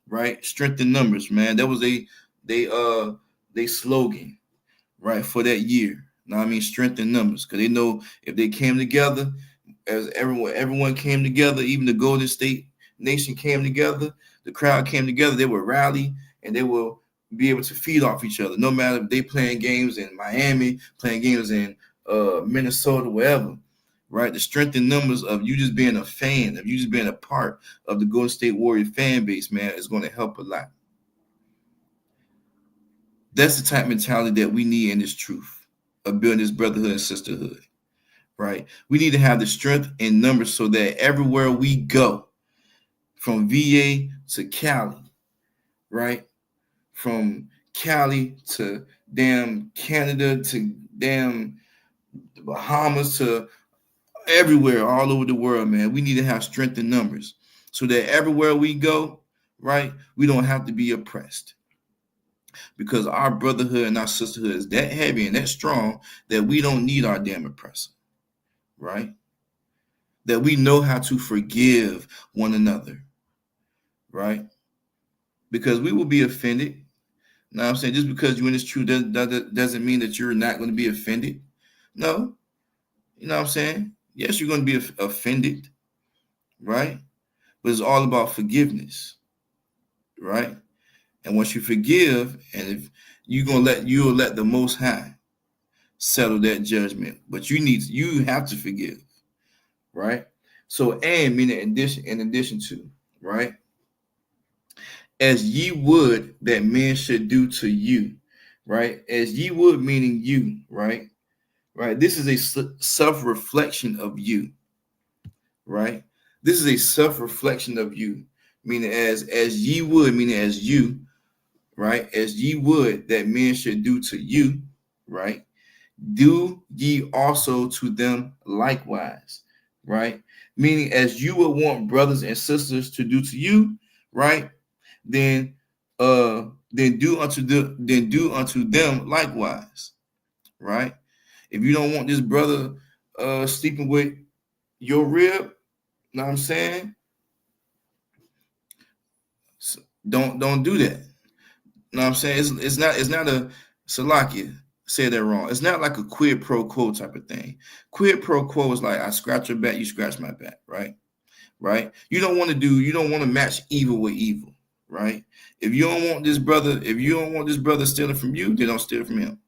right? Strength in numbers, man. That was they slogan, right, for that year. Know what I mean? Strength in numbers, because they know if they came together, as everyone came together, even the Golden State Nation came together, the crowd came together, they would rally and they will be able to feed off each other. No matter if they playing games in Miami, playing games in Minnesota, wherever. Right, the strength in numbers of you just being a fan, of you just being a part of the Golden State Warrior fan base, man, is going to help a lot. That's the type of mentality that we need in this truth of building this brotherhood and sisterhood, right? We need to have the strength in numbers so that everywhere we go, from VA to Cali, right? From Cali to damn Canada to damn the Bahamas to everywhere, all over the world, man. We need to have strength in numbers so that everywhere we go, right, we don't have to be oppressed. Because our brotherhood and our sisterhood is that heavy and that strong that we don't need our damn oppressor, right? That we know how to forgive one another, right? Because we will be offended. Now I'm saying just because you're in this truth doesn't mean that you're not going to be offended. No, you know what I'm saying? Yes, you're going to be offended, right? But it's all about forgiveness, right? And once you forgive, and if you'll let the Most High settle that judgment, but you have to forgive, right? So, and meaning in addition to, right? As ye would that men should do to you, right? As ye would meaning you, right? Right. This is a self-reflection of you, right? This is a self-reflection of you, meaning as ye would, meaning as you, right? As ye would that men should do to you, right? Do ye also to them likewise, right? Meaning as you would want brothers and sisters to do to you, right? Then do unto them likewise, right? If you don't want this brother sleeping with your rib, know what I'm saying? So don't do that. Know what I'm saying? It's not a Salakia. Say that wrong. It's not like a quid pro quo type of thing. Quid pro quo is like I scratch your back, you scratch my back, right? Right? You don't want to match evil with evil, right? If you don't want this brother stealing from you, then don't steal from him.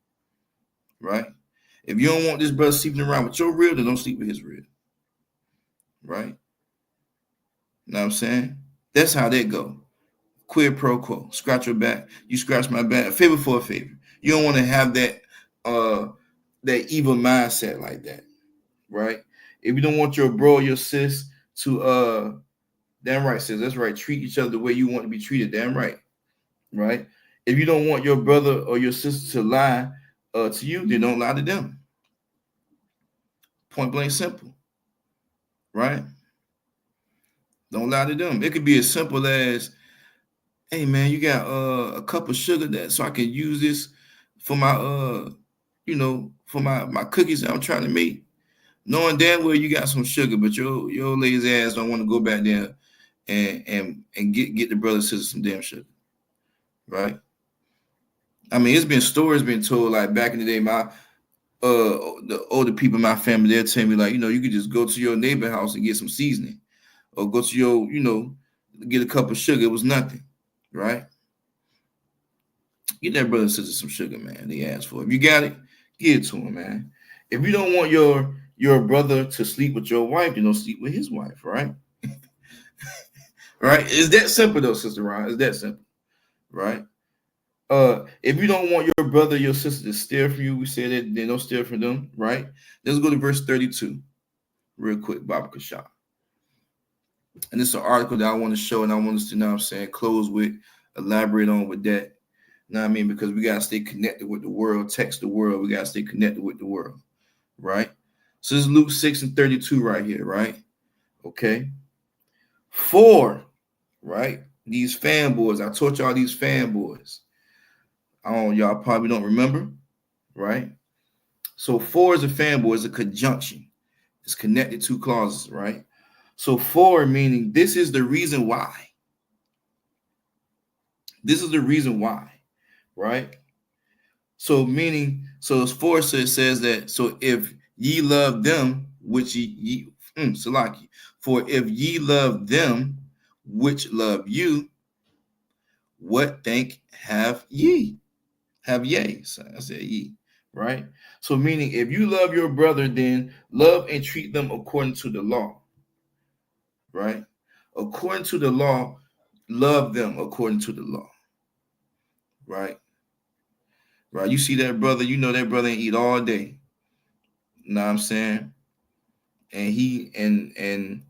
Right? If you don't want this brother sleeping around with your rib, then don't sleep with his rib. Right? Know what I'm saying? That's how that go. Quid pro quo. Scratch your back. You scratch my back. A favor for a favor. You don't want to have that evil mindset like that. Right? If you don't want your bro or your sis to damn right, sis. That's right. Treat each other the way you want to be treated. Damn right. Right? If you don't want your brother or your sister to lie to you, then don't lie to them. Point blank simple, right? Don't lie to them. It could be as simple as, hey man, you got a cup of sugar that so I can use this for my for my cookies that I'm trying to make. Knowing damn well you got some sugar, but your lazy ass don't want to go back there and get the brother sister some damn sugar, right? I mean, it's been stories been told like back in the day. The older people in my family, they'll tell me like, you could just go to your neighbor house and get some seasoning, or go to your, get a cup of sugar. It was nothing, right? Get that brother and sister some sugar, man. They asked for it. If you got it, give it to him, man. If you don't want your brother to sleep with your wife, then don't sleep with his wife, right? Right? It's that simple though, Sister Ron. It's that simple, right? If you don't want your brother, your sister to steal from you, we say that they don't steal from them, right? Let's go to verse 32 real quick, Baba Kasha. And this is an article that I want to show, and I want us to, close with, elaborate on with that. You know what I mean? Because we got to stay connected with the world, text the world. We got to stay connected with the world, right? So this is Luke 6:32 right here, right? Okay. 4, right? These fanboys. I taught y'all these fanboys. Y'all probably don't remember, right? So 4 is a fanboy, is a conjunction. It's connected to clauses, right? So 4 meaning this is the reason why. This is the reason why, right? So meaning, so it's 4, so it says that, so if ye love them, which Salaki, for if ye love them, which love you, what thank have ye? Have ye? So I said ye, right? So meaning if you love your brother, then love and treat them according to the law, right? According to the law, love them according to the law, right? Right. You see that brother, you know that brother ain't eat all day. You know what I'm saying? And and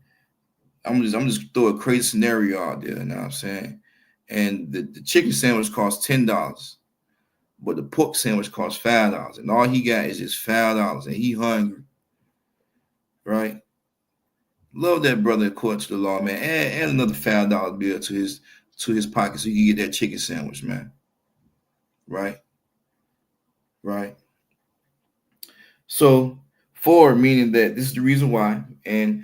I'm just throw a crazy scenario out there, you know what I'm saying? And the chicken sandwich costs $10. But the pork sandwich costs $5, and all he got is just $5, and he hungry, right? Love that brother according to the law, man. Add another $5 bill to his pocket so he can get that chicken sandwich, man. Right, right. So 4 meaning that this is the reason why, and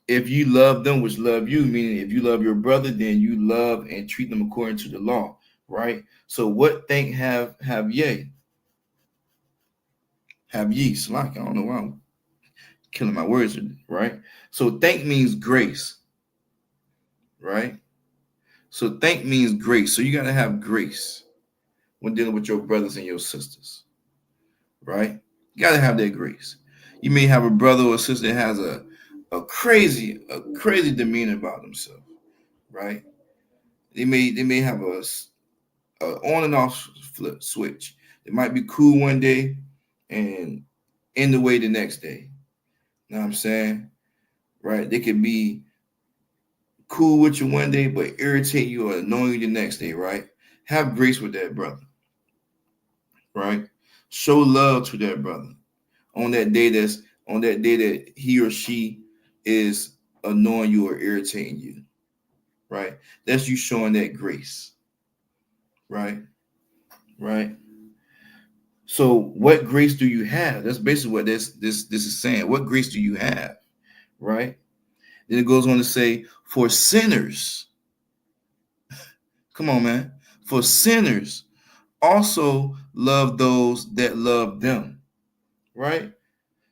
if you love them, which love you, meaning if you love your brother, then you love and treat them according to the law, right? So what thank have ye? Have ye? Slack. I don't know why I'm killing my words, right? So thank means grace, right? So thank means grace. So you got to have grace when dealing with your brothers and your sisters, right? You got to have that grace. You may have a brother or sister that has a crazy demeanor about themselves, right? They may have a on and off flip switch. It might be cool one day and in the way the next day. You know what I'm saying? Right? They could be cool with you one day, but irritate you or annoy you the next day, right? Have grace with that brother, right? Show love to that brother on that day that he or she is annoying you or irritating you, right? That's you showing that grace, right? Right. So what grace do you have? That's basically what this is saying. What grace do you have, right? Then it goes on to say, for sinners, come on, man, for sinners also love those that love them, right?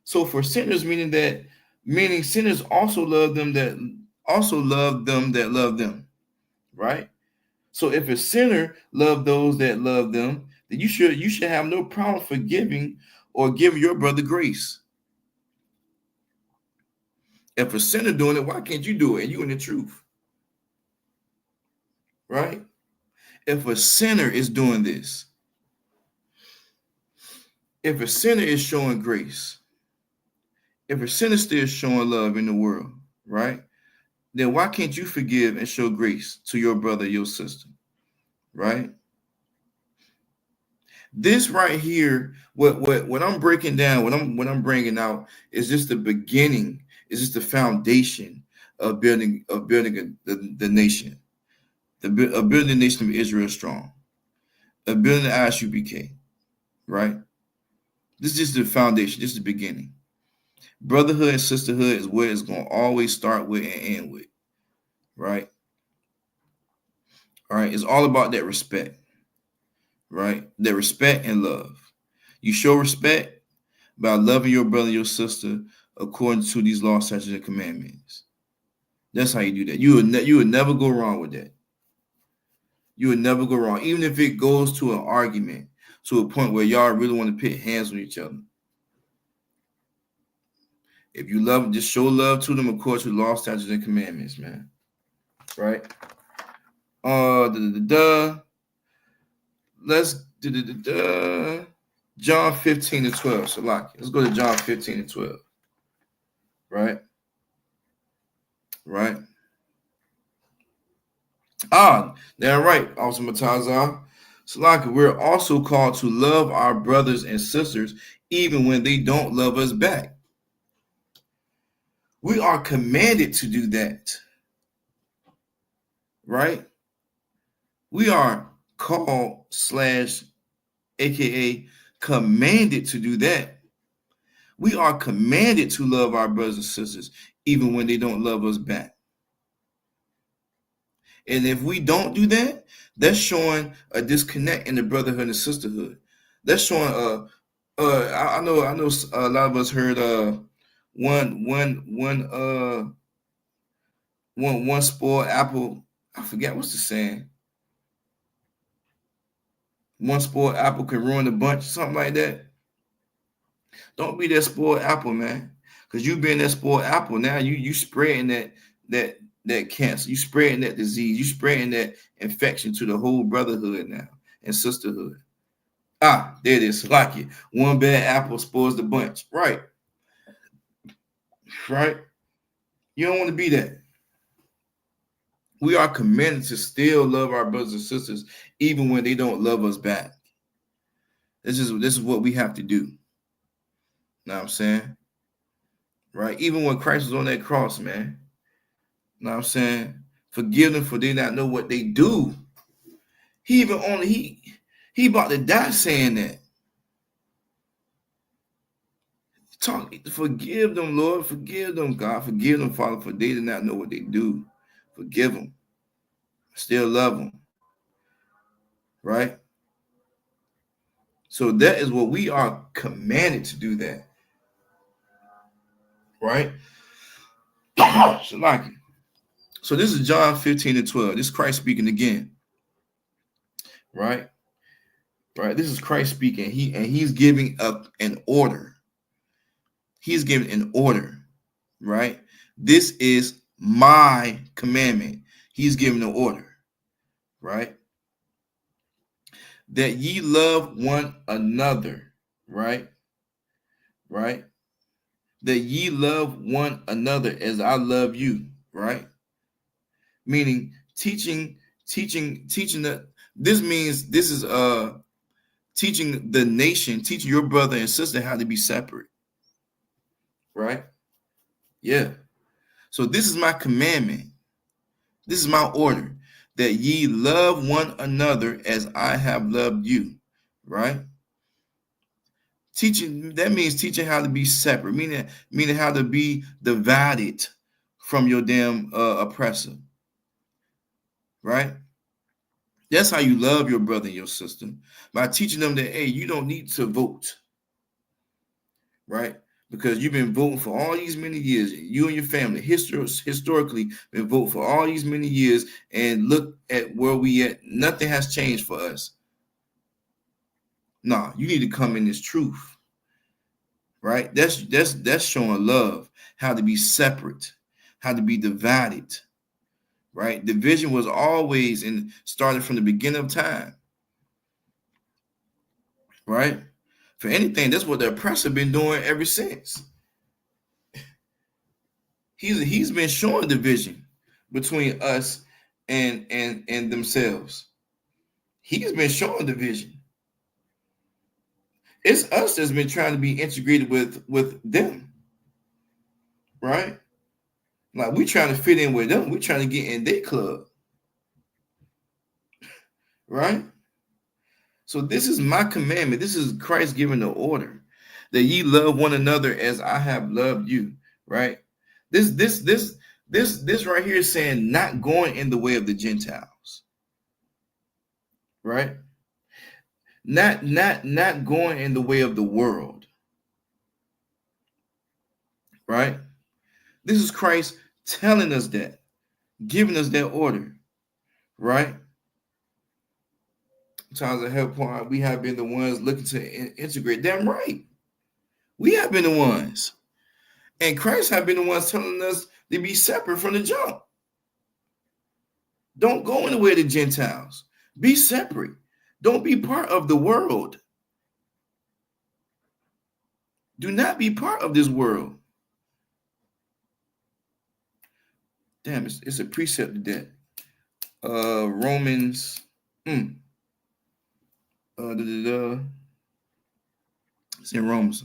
So for sinners, meaning sinners also love them that love them, right? So if a sinner love those that love them, then you should have no problem forgiving or giving your brother grace. If a sinner doing it, why can't you do it? And you in the truth, right? If a sinner is doing this, if a sinner is showing grace, if a sinner still showing love in the world, right? Then why can't you forgive and show grace to your brother, your sister, right? This right here, what I'm breaking down, what I'm bringing out is just the beginning, is just the foundation of building the nation, of building the nation of Israel strong, of building the ISUPK, right? This is just the foundation, just the beginning. Brotherhood and sisterhood is where it's going to always start with and end with, right? All right, it's all about that respect, right? That respect and love. You show respect by loving your brother, your sister, according to these laws, statutes, and commandments. That's how you do that. You would never go wrong with that. You would never go wrong, even if it goes to an argument, to a point where y'all really want to put hands on each other. If you love them, just show love to them according to law, statutes, and commandments, man. Right? Let's John 15 and 12. Salaki. Let's go to John 15 and 12. Right? Right? They're right. Also, Matazah. Salaki, we're also called to love our brothers and sisters even when they don't love us back. We are commanded to do that. Right? We are called / aka commanded to do that. We are commanded to love our brothers and sisters even when they don't love us back. And if we don't do that, that's showing a disconnect in the brotherhood and sisterhood. That's showing I know a lot of us heard one spoiled apple. I forget what's the saying. One spoiled apple can ruin the bunch, something like that. Don't be that spoiled apple, man. Because you being that spoiled apple, now you spreading that cancer, you spreading that disease, you spreading that infection to the whole brotherhood now and sisterhood. There it is. Like it. One bad apple spoils the bunch. Right. Right. You don't want to be that. We are commanded to still love our brothers and sisters, even when they don't love us back. This is what we have to do. Know what I'm saying? Right? Even when Christ was on that cross, man. Know what I'm saying? Forgive them for they not know what they do. He about to die saying that. Forgive them, Lord. Forgive them, God. Forgive them, Father, for they do not know what they do. Forgive them. Still love them. Right? So that is what we are commanded to do that. Right? So this is John 15 and 12. This is Christ speaking again. Right? Right? This is Christ speaking. He's giving up an order. He's giving an order. Right? This is my commandment. He's giving an order. Right? That ye love one another. Right? Right? That ye love one another as I love you. Right? Meaning teaching that this means this is teaching the nation, teaching your brother and sister how to be separate. Right? Yeah. So this is my commandment. This is my order, that ye love one another as I have loved you. Right? Teaching, that means teaching how to be separate, meaning how to be divided from your damn oppressor. Right? That's how you love your brother and your sister, by teaching them that, hey, you don't need to vote. Right? Because you've been voting for all these many years. You and your family historically been voting for all these many years, and look at where we at. Nothing has changed for us. Nah, you need to come in this truth. Right? That's showing love, how to be separate, how to be divided. Right? Division was always started from the beginning of time. Right? For anything, that's what the oppressor been doing ever since. He's been showing division between us and themselves. He's been showing division. It's us that's been trying to be integrated with them, right? Like we trying to fit in with them. We trying to get in their club, right? So this is my commandment. This is Christ giving the order that ye love one another as I have loved you, right? This right here is saying not going in the way of the Gentiles, right? Not going in the way of the world, right? This is Christ telling us that, giving us that order, right? Times of help point, we have been the ones looking to integrate. Damn right. We have been the ones. And Christ have been the ones telling us to be separate from the jump. Don't go in the way of the Gentiles. Be separate. Don't be part of the world. Do not be part of this world. Damn, it's a precept of that. Romans. It's in Romans,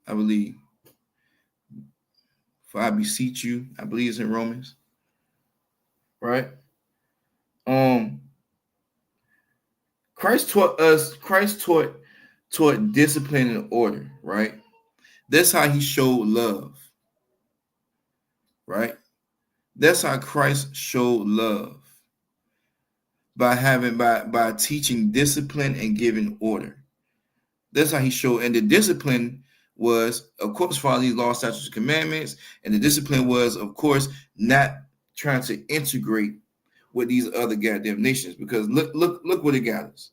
I believe. For I beseech you, I believe it's in Romans, right? Christ taught discipline and order, right? That's how he showed love, right? That's how Christ showed love, by teaching discipline and giving order. That's how he showed, and the discipline was, of course, follow these laws, statutes, and commandments, and the discipline was, of course, not trying to integrate with these other goddamn nations, because look what it got us.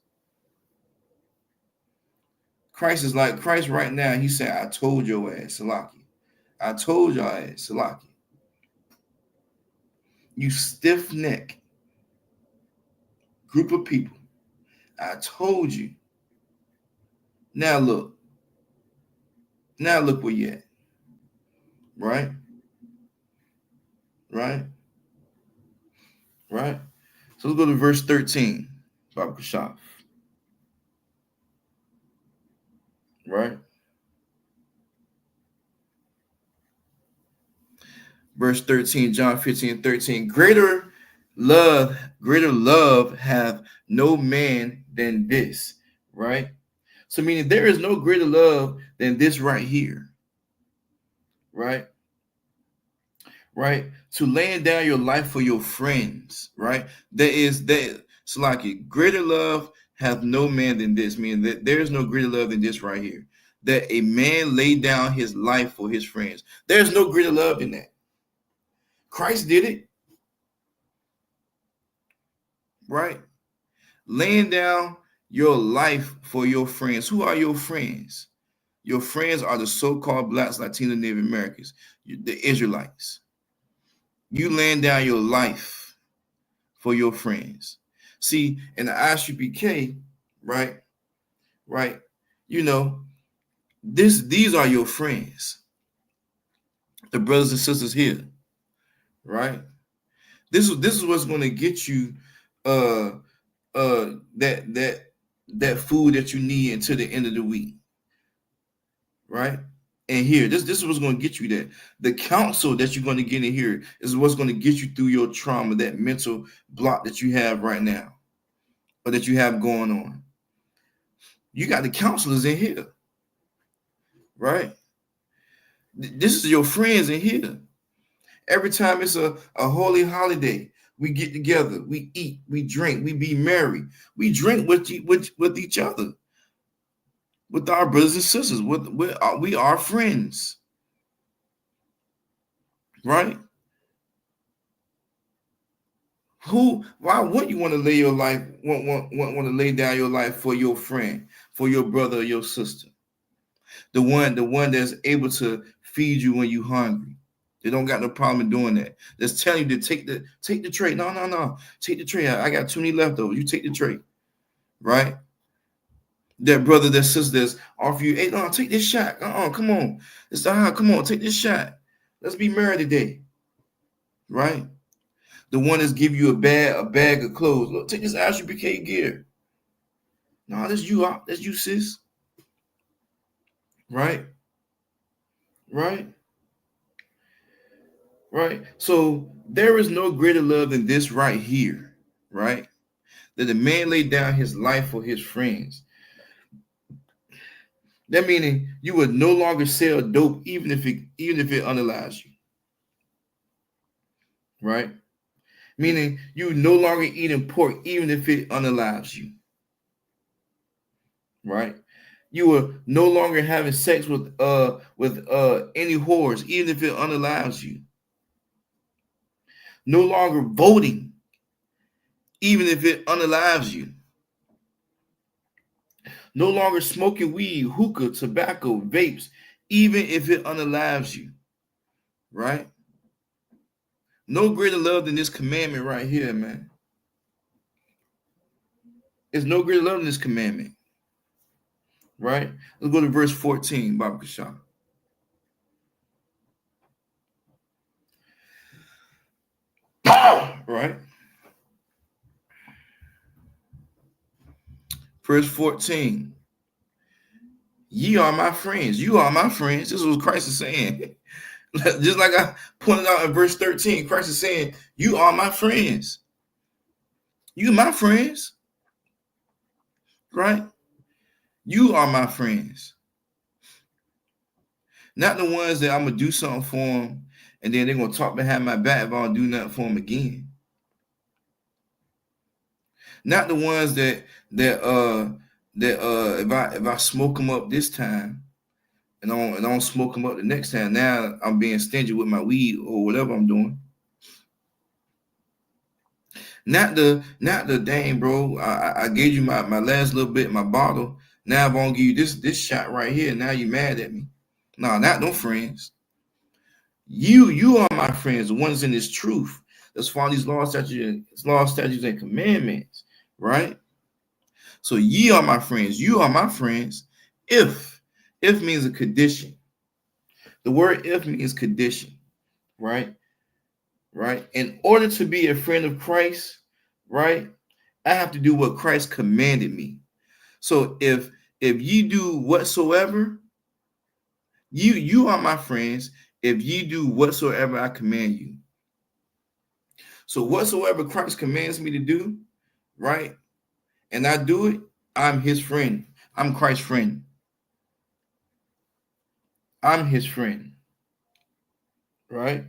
Christ right now. He said, "I told your ass, Salaki. I told your ass, Salaki. You stiff neck group of people. I told you. Now look where you at. Right? Right? Right? So let's go to verse 13. Baba Kashaf. Right? Verse 13, John 15:13. Greater love hath no man than this. Right? So meaning there is no greater love than this right here. Right? Right? To laying down your life for your friends, right? Salaki, greater love hath no man than this, meaning that there is no greater love than this right here. That a man laid down his life for his friends. There's no greater love than that. Christ did it. Right? Laying down your life for your friends. Who are your friends? Your friends are the so-called Blacks, Latino, Native Americans, the Israelites. You laying down your life for your friends. See, in the ISUPK, right? You know, these are your friends. The brothers and sisters here, right? This is what's going to get you that food that you need until the end of the week, right? And here, this is what's going to get you there. The counsel that you're going to get in here is what's going to get you through your trauma, that mental block that you have right now, or that you have going on. You got the counselors in here, right? This is your friends in here. Every time it's a holy holiday, we get together, we eat, we drink, we be merry. We drink with each other, with our brothers and sisters. We are friends, right? Why wouldn't you want to lay your life, want to lay down your life for your friend, for your brother or your sister? The one that's able to feed you when you're hungry. They don't got no problem in doing that. That's telling you to take the tray. No. Take the tray. I got too many leftovers. You take the tray, right? That brother, that sister that's offer you, hey, no, take this shot. Come on. Come on, take this shot. Let's be merry today, right? The one that's give you a bag of clothes. Look, take this Ashley BK gear. No, that's you, sis. Right? Right? Right? So there is no greater love than this right here, right? That the man laid down his life for his friends. That meaning you would no longer sell dope even if it unalives you, right? Meaning you no longer eating pork even if it unalives you, right? You are no longer having sex with any whores even if it unalives you. No longer voting even if it unalives you. No longer smoking weed, hookah, tobacco, vapes, even if it unalives you, right? No greater love than this commandment right here, man. There's no greater love than this commandment, right? Let's go to verse 14, Baba Kashan. Right? Verse 14. Ye are my friends. You are my friends. This is what Christ is saying. Just like I pointed out in verse 13, Christ is saying, you are my friends. You my friends. Right? You are my friends. Not the ones that I'm going to do something for them and then they're going to talk behind my back if I don't do nothing for them again. Not the ones that if I smoke them up this time and I don't smoke them up the next time, now I'm being stingy with my weed or whatever I'm doing. Not the dang, bro. I gave you my last little bit, my bottle. Now I'm gonna give you this shot right here. Now you mad at me. No, not no friends. You are my friends, the ones in this truth. Let's follow these laws, statutes, and commandments, right? So ye are my friends, you are my friends. If means a condition. The word if means condition, right? Right? In order to be a friend of Christ, right, I have to do what Christ commanded me. So if you do whatsoever, you are my friends if you do whatsoever I command you. So whatsoever Christ commands me to do, right, and I do it, I'm his friend. I'm Christ's friend. I'm his friend, right?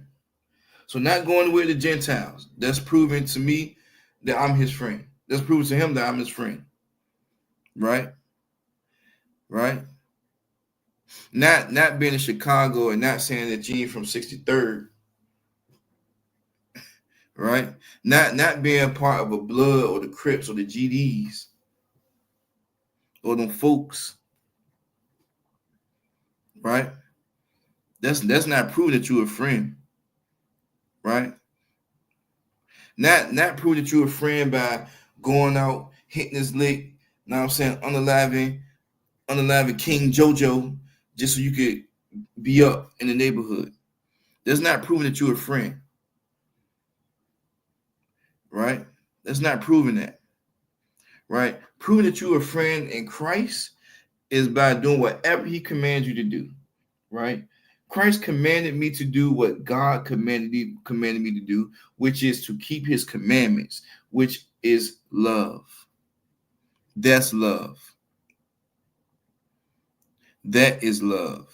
So not going with the Gentiles. That's proven to me that I'm his friend. That's proven to him that I'm his friend, right? Right? Not being in Chicago and not saying that you ain't from 63rd, right? Not being part of a Blood or the Crips or the GDs or them folks, right? That's not proving that you're a friend, right? Not proving that you're a friend by going out, hitting this lick, now I'm saying unaliving King JoJo just so you could be up in the neighborhood. That's not proving that you're a friend, right? That's not proving that, right? Proving that you're a friend in Christ is by doing whatever he commands you to do, right? Christ commanded me to do what God commanded me to do, which is to keep his commandments, which is love. That's love. That is love.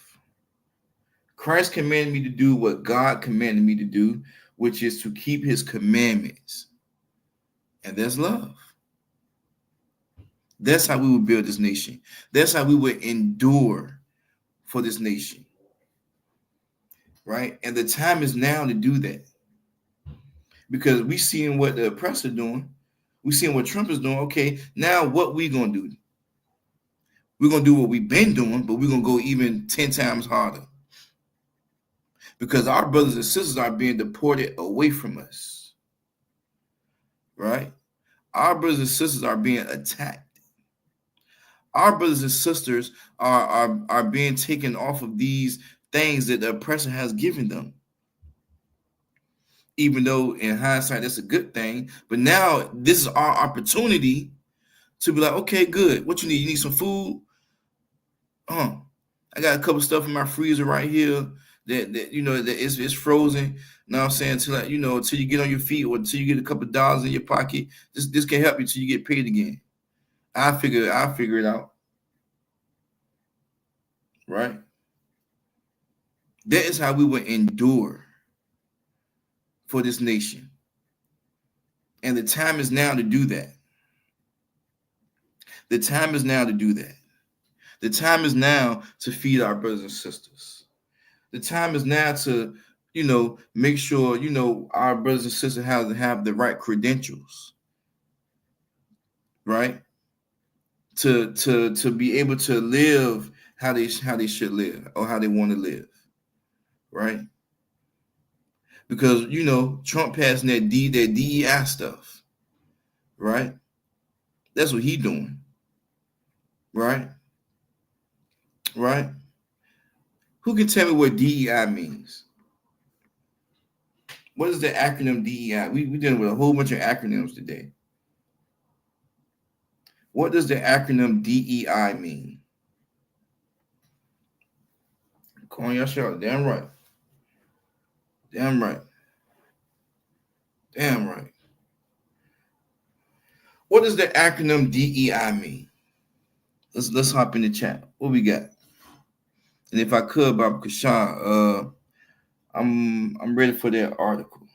Christ commanded me to do what God commanded me to do, which is to keep his commandments. And that's love. That's how we would build this nation. That's how we would endure for this nation. Right? And the time is now to do that. Because we seeing what the oppressor doing. We seeing what Trump is doing. Okay, now what we going to do? We're going to do what we've been doing, but we're going to go even 10 times harder. Because our brothers and sisters are being deported away from us. Right? Our brothers and sisters are being attacked. Our brothers and sisters are being taken off of these things that the oppressor has given them. Even though in hindsight, that's a good thing. But now this is our opportunity to be like, okay, good. What you need? You need some food? I I got a couple stuff in my freezer right here that you know that it's frozen. You know what I'm saying? Till you know, till you get on your feet or until you get a couple dollars in your pocket. This can help you till you get paid again. I'll figure it out. Right? That is how we will endure for this nation. And the time is now to do that. The time is now to do that. The time is now to feed our brothers and sisters. The time is now to, you know, make sure, you know, our brothers and sisters have the right credentials, right? To be able to live how they should live or how they want to live, right? Because you know Trump passing that DEI stuff, right? That's what he doing, right? Right? Who can tell me what DEI means? What is the acronym DEI? We dealing with a whole bunch of acronyms today. What does the acronym DEI mean? Come on, y'all shout. Damn right. Damn right. Damn right. What does the acronym DEI mean? Let's hop in the chat. What we got? And if I could, Bob Kashan, I'm ready for that article.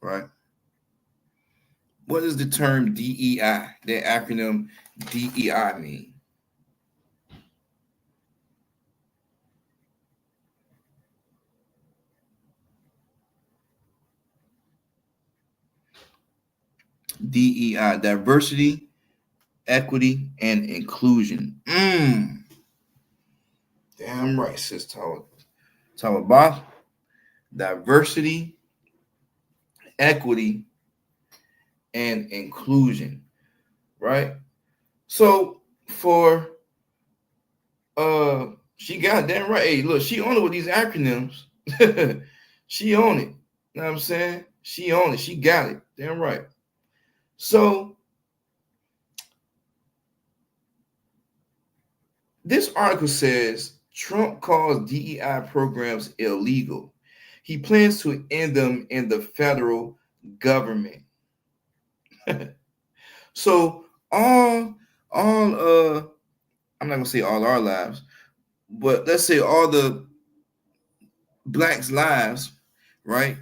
Right? What does the term DEI, the acronym DEI mean? DEI, diversity, equity, and inclusion. Damn right, sis Talabah. Diversity, equity, and inclusion. Right? So for she got damn right. Hey, look, she on it with these acronyms. She on it. You know what I'm saying? She on it. She got it. Damn right. So this article says Trump calls DEI programs illegal. He plans to end them in the federal government. So all I'm not gonna say all our lives, but let's say all the blacks' lives, right?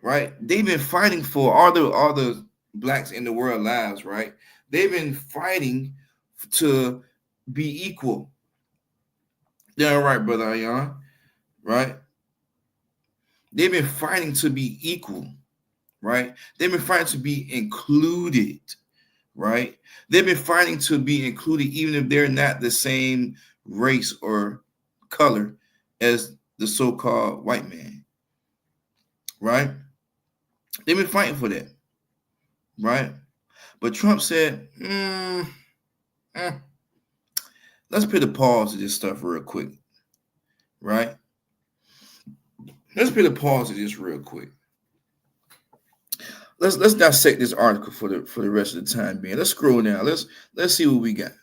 Right? They've been fighting for all the blacks in the world lives, right? They've been fighting to be equal. Yeah, right, brother Ayan, right? They've been fighting to be equal, right? They've been fighting to be included, right? They've been fighting to be included even if they're not the same race or color as the so-called white man, right? They've been fighting for that, right? But Trump said, let's put a pause to this stuff real quick, right? Let's put a pause to this real quick. Let's dissect this article for the rest of the time being. Let's scroll down. Let's see what we got.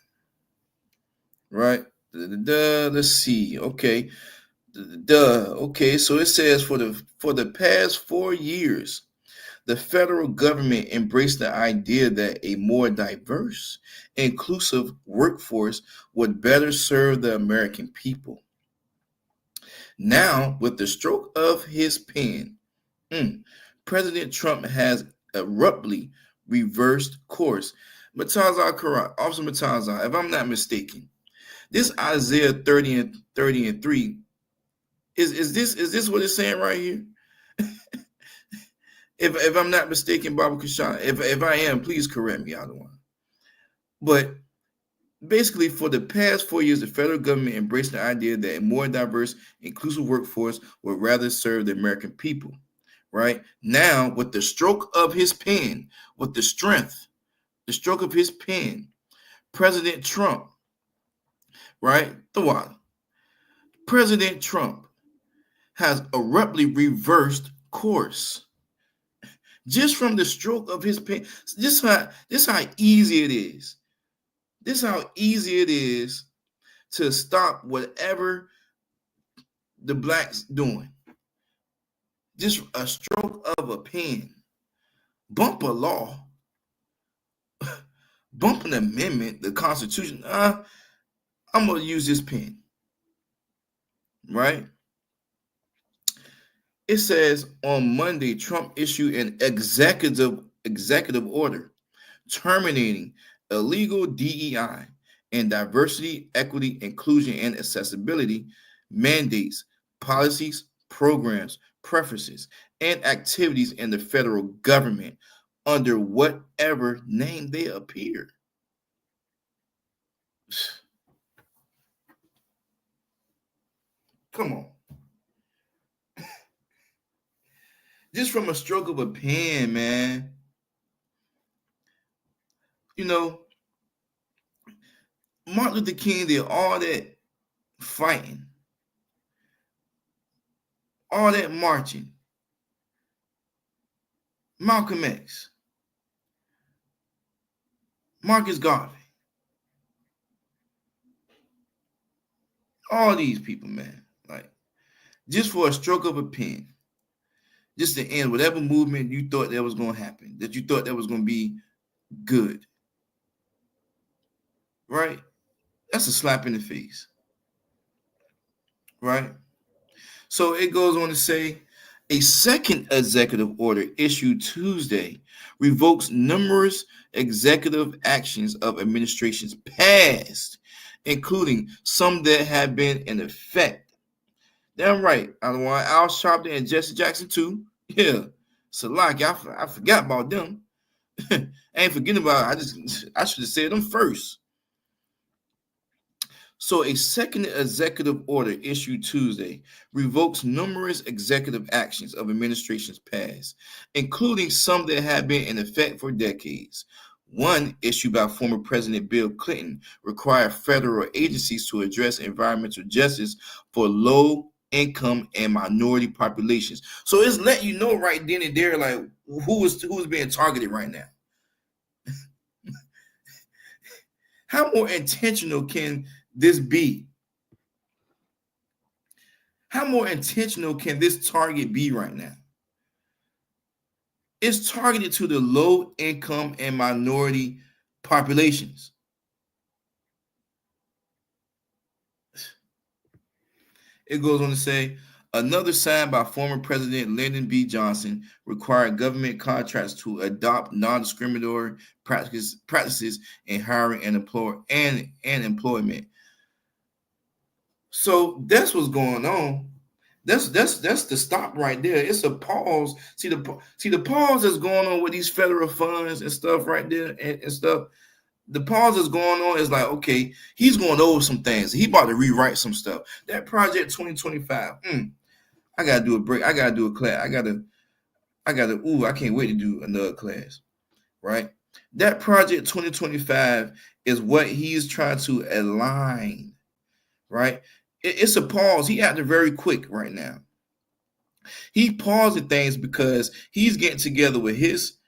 Right? Let's see. Okay. Okay. So it says for the past 4 years, the federal government embraced the idea that a more diverse, inclusive workforce would better serve the American people. Now, with the stroke of his pen, President Trump has abruptly reversed course. Matazah Quran, Officer Matazah, if I'm not mistaken, this Isaiah 30 and 3, is this what it's saying right here? If I'm not mistaken, Baba Kashan, if I am, please correct me, other one. But basically, for the past 4 years, the federal government embraced the idea that a more diverse, inclusive workforce would rather serve the American people. Right now, with the stroke of his pen, with the stroke of his pen, President Trump, right? President Trump has abruptly reversed course. Just from the stroke of his pen. This how easy it is. This how easy it is to stop whatever the blacks doing. Just a stroke of a pen, bump a law, bump an amendment, the Constitution. I'm gonna use this pen, right? It says on Monday, Trump issued an executive order terminating illegal DEI and diversity, equity, inclusion, and accessibility mandates, policies, programs, preferences, and activities in the federal government under whatever name they appear. Come on. Just from a stroke of a pen, man. You know, Martin Luther King did all that fighting, all that marching. Malcolm X, Marcus Garvey, all these people, man. Like, just for a stroke of a pen, just to end whatever movement you thought that was going to happen, that you thought that was going to be good, right? That's a slap in the face, right? So it goes on to say a second executive order issued Tuesday revokes numerous executive actions of administrations past, including some that have been in effect. Damn right. I don't want Al Sharpton and Jesse Jackson too. Yeah. Salaki, I forgot about them. I ain't forgetting about it. I should have said them first. So a second executive order issued Tuesday revokes numerous executive actions of administrations past, including some that have been in effect for decades. One issued by former President Bill Clinton required federal agencies to address environmental justice for low income and minority populations. So it's letting you know right then and there, like who is being targeted right now. How more intentional can this be? How more intentional can this target be right now? It's targeted to the low income and minority populations. It goes on to say, another signed by former President Lyndon B. Johnson required government contracts to adopt non-discriminatory practices in hiring and employment. So that's what's going on. That's the stop right there. It's a pause. See the pause that's going on with these federal funds and stuff right there and stuff. The pause that's going on is like, okay, he's going over some things. He about to rewrite some stuff. That project 2025. I gotta do a break. I gotta do a class. I can't wait to do another class. Right? That project 2025 is what he's trying to align. Right? It's a pause. He acted very quick right now. He pausing things because he's getting together with his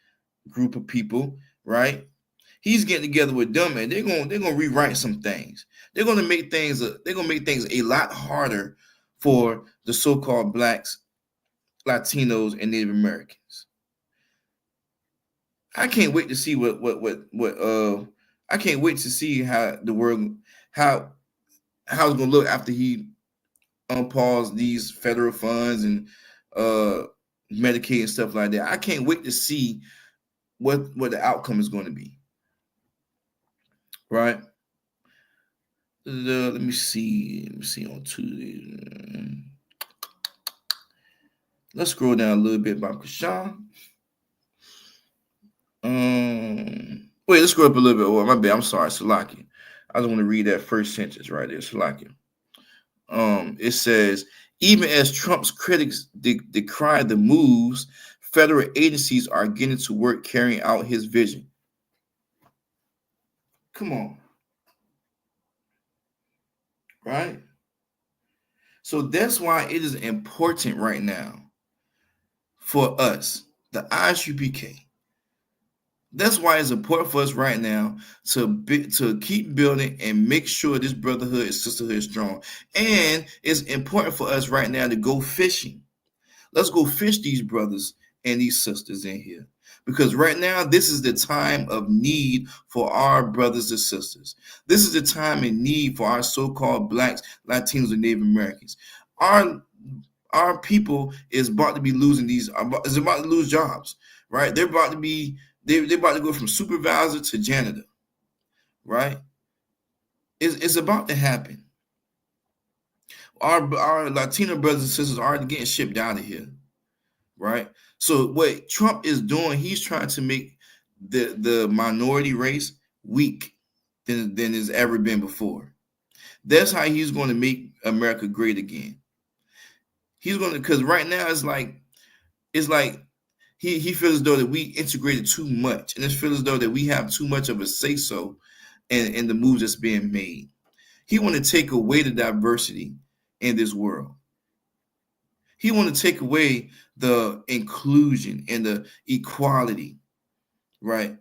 group of people, right? He's getting together with them, and they're gonna rewrite some things. They're gonna make things a lot harder for the so-called blacks, Latinos, and Native Americans. I can't wait to see I can't wait to see how the world how it's gonna look after he unpause these federal funds and Medicaid and stuff like that. I can't wait to see what the outcome is going to be. Right? Let me see on Tuesday. Let's scroll down a little bit about Kashawn. Wait, let's scroll up a little bit. Oh, my bad. I'm sorry, Salaki. I just want to read that first sentence right there, Salaki. It says, even as Trump's critics decry the moves, federal agencies are getting to work carrying out his vision. Come on. Right? So that's why it is important right now for us, the ISUPK, That's why it's important for us right now to keep building and make sure this brotherhood and sisterhood is strong. And it's important for us right now to go fishing. Let's go fish these brothers and these sisters in here. Because right now, this is the time of need for our brothers and sisters. This is the time in need for our so-called blacks, Latinos, and Native Americans. Our people is about to be losing is about to lose jobs, right? They're about to be they're about to go from supervisor to janitor, right? It's about to happen. Our Latino brothers and sisters are getting shipped out of here, right? So what Trump is doing, he's trying to make the minority race weak than has ever been before. That's how he's going to make America great again. He's going to, because right now it's like he feels as though that we integrated too much, and it feels as though that we have too much of a say so in the moves that's being made. He want to take away the diversity in this world. He want to take away the inclusion and the equality, right,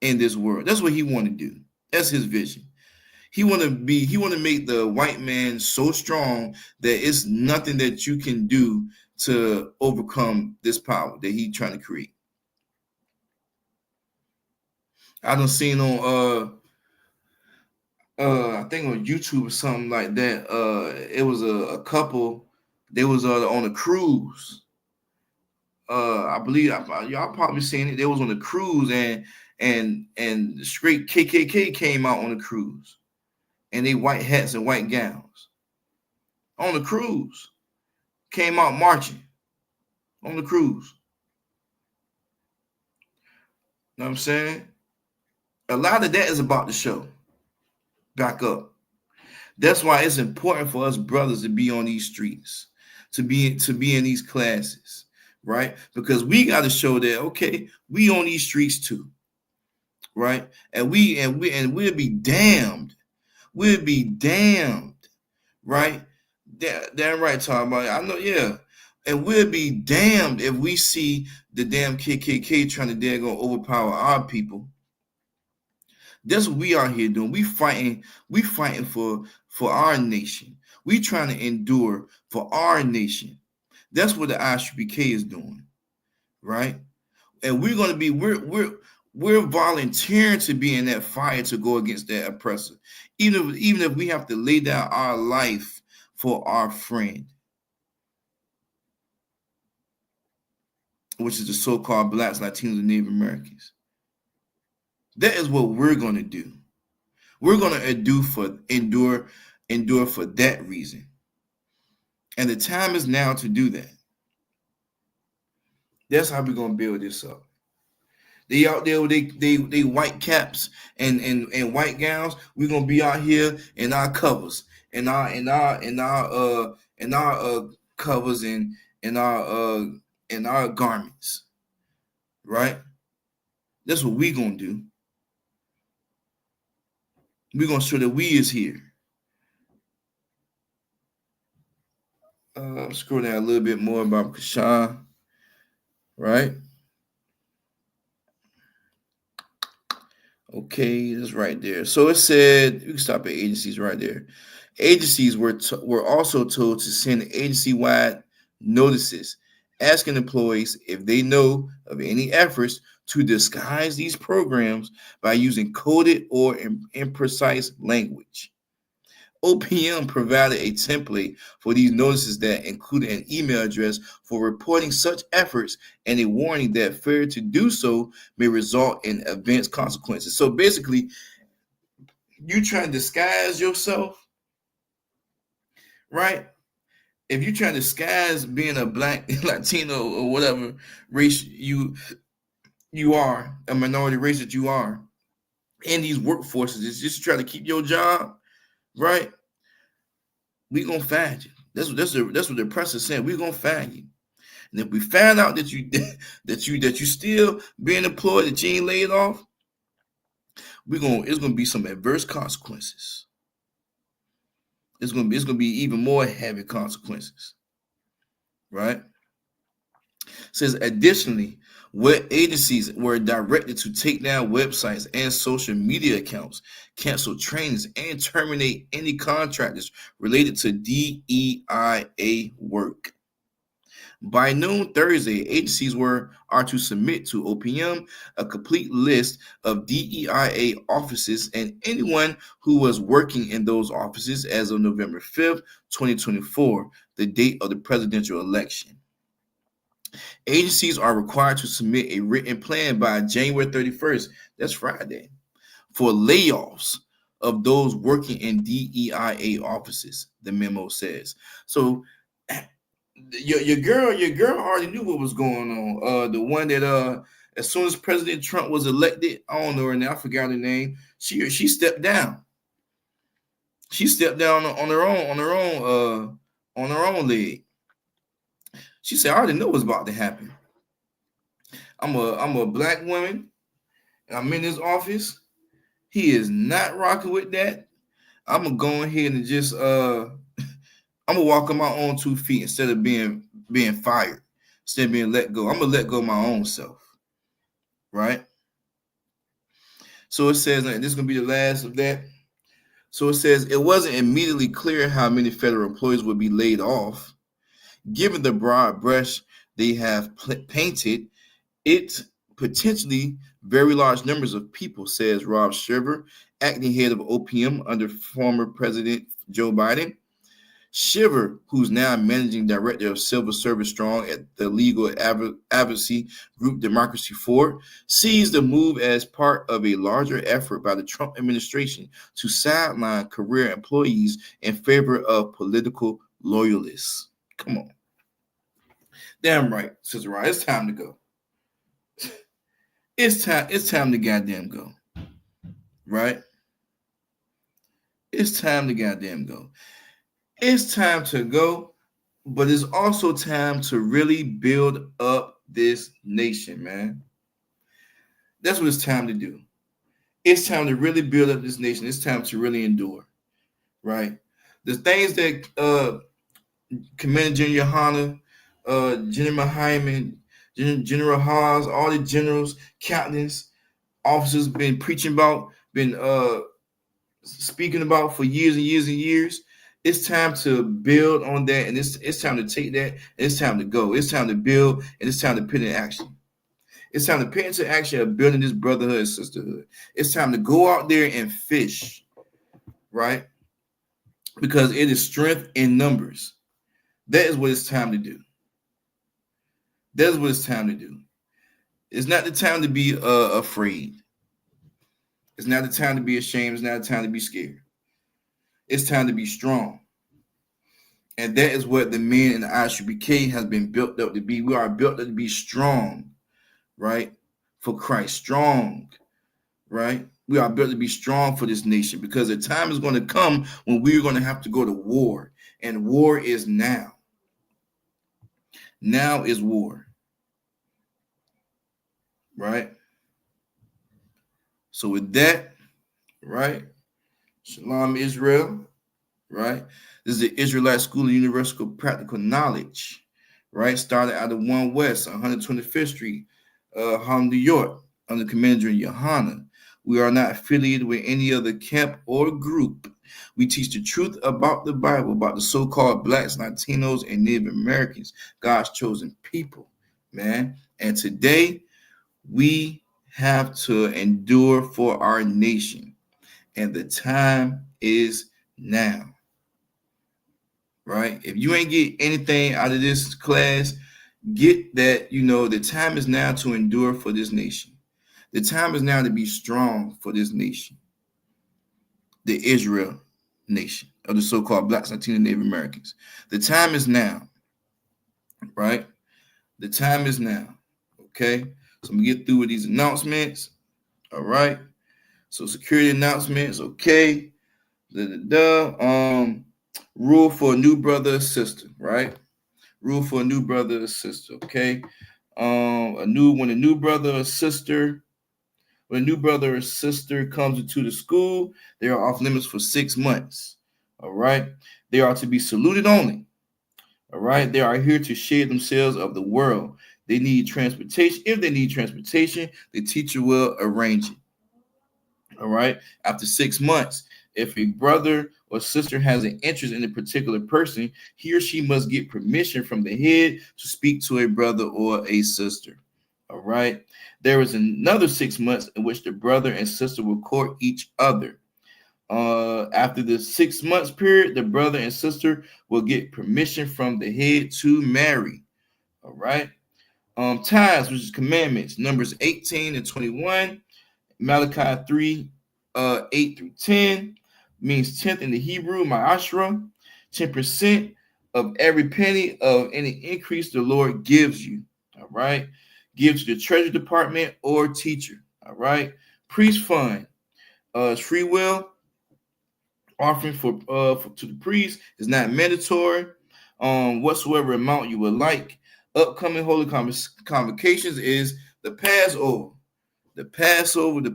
in this world. That's what he want to do. That's his vision. He want to make the white man so strong that it's nothing that you can do to overcome this power that he's trying to create. I done seen on I think on YouTube or something like that. It was a couple. They was on a cruise. I believe y'all probably seen it. They was on a cruise and straight KKK came out on the cruise, and they white hats and white gowns on the cruise came out marching on the cruise. Know what I'm saying? A lot of that is about to show back up. That's why it's important for us brothers to be on these streets, to be in these classes, right? Because we got to show that, okay, we on these streets too, right? And we'll be damned. We'll be damned, right? Damn right, talking about it. I know, yeah. And we'll be damned if we see the damn KKK trying to daggone overpower our people. That's what we are here doing. We fighting for our nation. We trying to endure for our nation. That's what the ISUPK is doing, right? And we're volunteering to be in that fire to go against that oppressor, even if we have to lay down our life for our friend, which is the so-called blacks, Latinos, and Native Americans. That is what we're going to do. We're going to endure for that reason. And the time is now to do that. That's how we're going to build this up. They out there with they white caps and white gowns. We're going to be out here in our covers, in our covers and in our garments. Right? That's what we're going to do. We're going to show that we is here. Scroll down a little bit more about Kashan, right? Okay, that's right there. So it said, we can stop at agencies right there. Agencies were also told to send agency-wide notices asking employees if they know of any efforts to disguise these programs by using coded or imprecise language. OPM provided a template for these notices that included an email address for reporting such efforts and a warning that failure to do so may result in adverse consequences. So basically, you try to disguise yourself, right? If you try to disguise being a black, Latino, or whatever race you are, a minority race that you are, in these workforces, it's just to try to keep your job, right? We gonna find you. That's what the press is saying. We gonna find you. And if we find out that you still being employed, that you ain't laid off, it's gonna be some adverse consequences. It's gonna be even more heavy consequences, right? It says additionally, Web agencies were directed to take down websites and social media accounts, cancel trainings, and terminate any contractors related to DEIA work. By noon Thursday, agencies are to submit to OPM a complete list of DEIA offices and anyone who was working in those offices as of November 5th, 2024, the date of the presidential election. Agencies are required to submit a written plan by January 31st, that's Friday, for layoffs of those working in DEIA offices, the memo says. So your girl already knew what was going on. The one that as soon as President Trump was elected, I don't know her name, I forgot her name. She stepped down. She stepped down on her own leg. She said, I already know what's about to happen. I'm a black woman, and I'm in this office. He is not rocking with that. I'm gonna go ahead and just I'm gonna walk on my own 2 feet instead of being fired, instead of being let go. I'm gonna let go of my own self, right? So it says, and this is gonna be the last of that. So it says it wasn't immediately clear how many federal employees would be laid off, given the broad brush they have painted. It potentially very large numbers of people, says Rob Shiver, acting head of OPM under former President Joe Biden. Shiver, who's now managing director of Civil Service Strong at the legal advocacy group Democracy For, sees the move as part of a larger effort by the Trump administration to sideline career employees in favor of political loyalists. Come on. Damn right, Sister Ryan, it's time to go. It's time to goddamn go. Right? It's time to goddamn go. It's time to go, but it's also time to really build up this nation, man. That's what it's time to do. It's time to really build up this nation. It's time to really endure, right? The things that Commander General Hanna, General Hyman, General Haas, all the generals, captains, officers been preaching about, been speaking about for years and years and years. It's time to build on that, and it's time to take that, and it's time to go. It's time to build, and it's time to put in action. It's time to put into action of building this brotherhood and sisterhood. It's time to go out there and fish, right? Because it is strength in numbers. That is what it's time to do. That is what it's time to do. It's not the time to be afraid. It's not the time to be ashamed. It's not the time to be scared. It's time to be strong. And that is what the men in the ISUPK has been built up to be. We are built up to be strong, right? For Christ, strong, right? We are built to be strong for this nation because the time is going to come when we're going to have to go to war. And war is now. Now is war, right? So with that, right? Shalom, Israel, right? This is the Israelite School of Universal Practical Knowledge, right? Started out of 1 West, 125th Street, Harlem, New York, under Commander Johanna. We are not affiliated with any other camp or group. We teach the truth about the Bible, about the so-called Blacks, Latinos, and Native Americans, God's chosen people, man. And today, we have to endure for our nation. And the time is now, right? If you ain't get anything out of this class, get that, the time is now to endure for this nation. The time is now to be strong for this nation, the Israel nation of the so-called Blacks, Latinos, Native Americans. The time is now, right? The time is now, okay? So I'm going to get through with these announcements, all right? So security announcements, okay. Rule for a new brother or sister, right? Rule for a new brother or sister, okay. When a new brother or sister comes into the school, they are off limits for 6 months. All right. They are to be saluted only. All right. They are here to shade themselves of the world. they need transportation. If they need transportation, the teacher will arrange it. All right. After 6 months, if a brother or sister has an interest in a particular person, he or she must get permission from the head to speak to a brother or a sister. All right. There is another 6 months in which the brother and sister will court each other. After the 6 months period, the brother and sister will get permission from the head to marry. All right. Tithes, which is commandments, Numbers 18 and 21, Malachi 3, 8 through 10, means 10th in the Hebrew, ma'ashra, 10% of every penny of any increase the Lord gives you. All right. Give to the treasury department or teacher. All right. Priest fund, free will. Offering to the priest is not mandatory. Whatsoever amount you would like. Upcoming holy convocations is the Passover. The Passover. The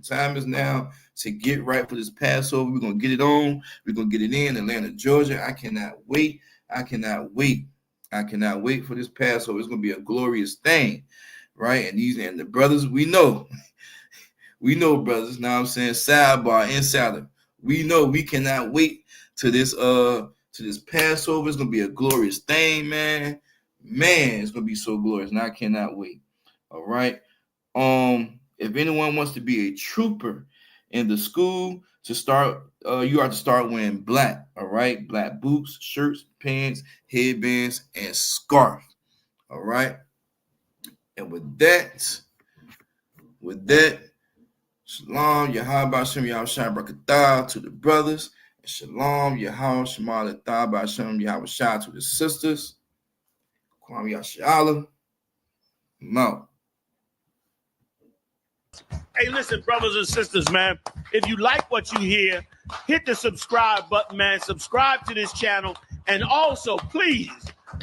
time is now to get right for this Passover. We're gonna get it on. We're gonna get it in Atlanta, Georgia. I cannot wait. I cannot wait for this Passover. It's gonna be a glorious thing, right? And the brothers, we know. We know, brothers. Now I'm saying sidebar insider. We know we cannot wait to this Passover. It's gonna be a glorious thing, man. Man, it's gonna be so glorious, and I cannot wait. All right. If anyone wants to be a trooper in the school to start, you are to start wearing black. All right, black boots, shirts, pants, headbands, and scarf. All right. And with that. Shalom, Yahweh Hashem, Yahweh Shai Barakatah to the brothers. And shalom, Yahweh Shema Latah Hashem, Yahweh Shai to the sisters. Kwam Yashala. No. Hey, listen, brothers and sisters, man. If you like what you hear, hit the subscribe button, man. Subscribe to this channel. And also, please,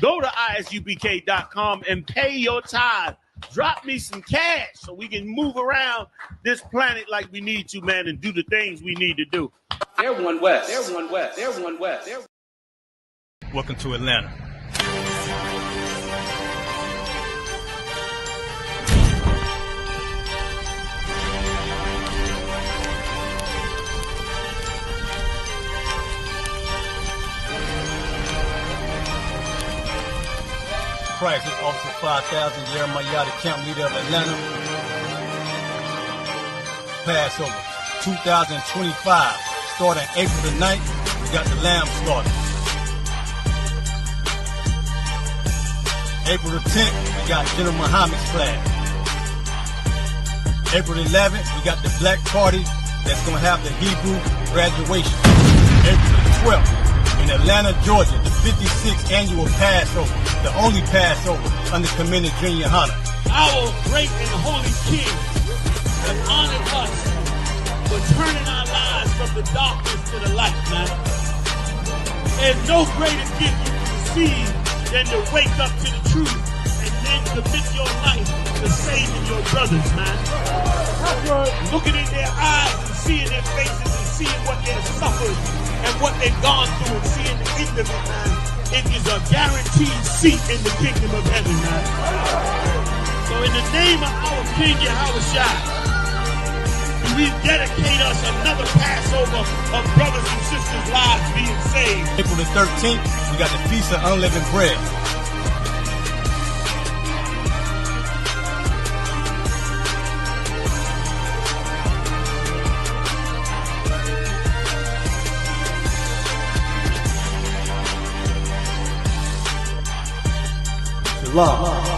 go to isubk.com and pay your tithe. Drop me some cash so we can move around this planet like we need to, man, and do the things we need to do. They're one west. Welcome to Atlanta. Price is Officer 5000, Jeremiah, the camp leader of Atlanta. Passover 2025, starting April the 9th, we got the lamb slaughter. April the 10th, we got General Muhammad's flag. April the 11th, we got the black party that's going to have the Hebrew graduation. April the 12th, in Atlanta, Georgia, the 56th annual Passover, the only Passover under commended Junior Hunter. Our great and holy King has honored us for turning our lives from the darkness to the light, man. There's no greater gift you can receive than to wake up to the truth and then commit your life to saving your brothers, man. Looking in their eyes and seeing their faces and seeing what they've suffered and what they've gone through and seeing the end of it, man. It is a guaranteed seat in the kingdom of heaven, man. So in the name of our King Yahweh Shai, we dedicate us another Passover of brothers and sisters' lives being saved. April the 13th, we got the Feast of Unleavened Bread. Shalom.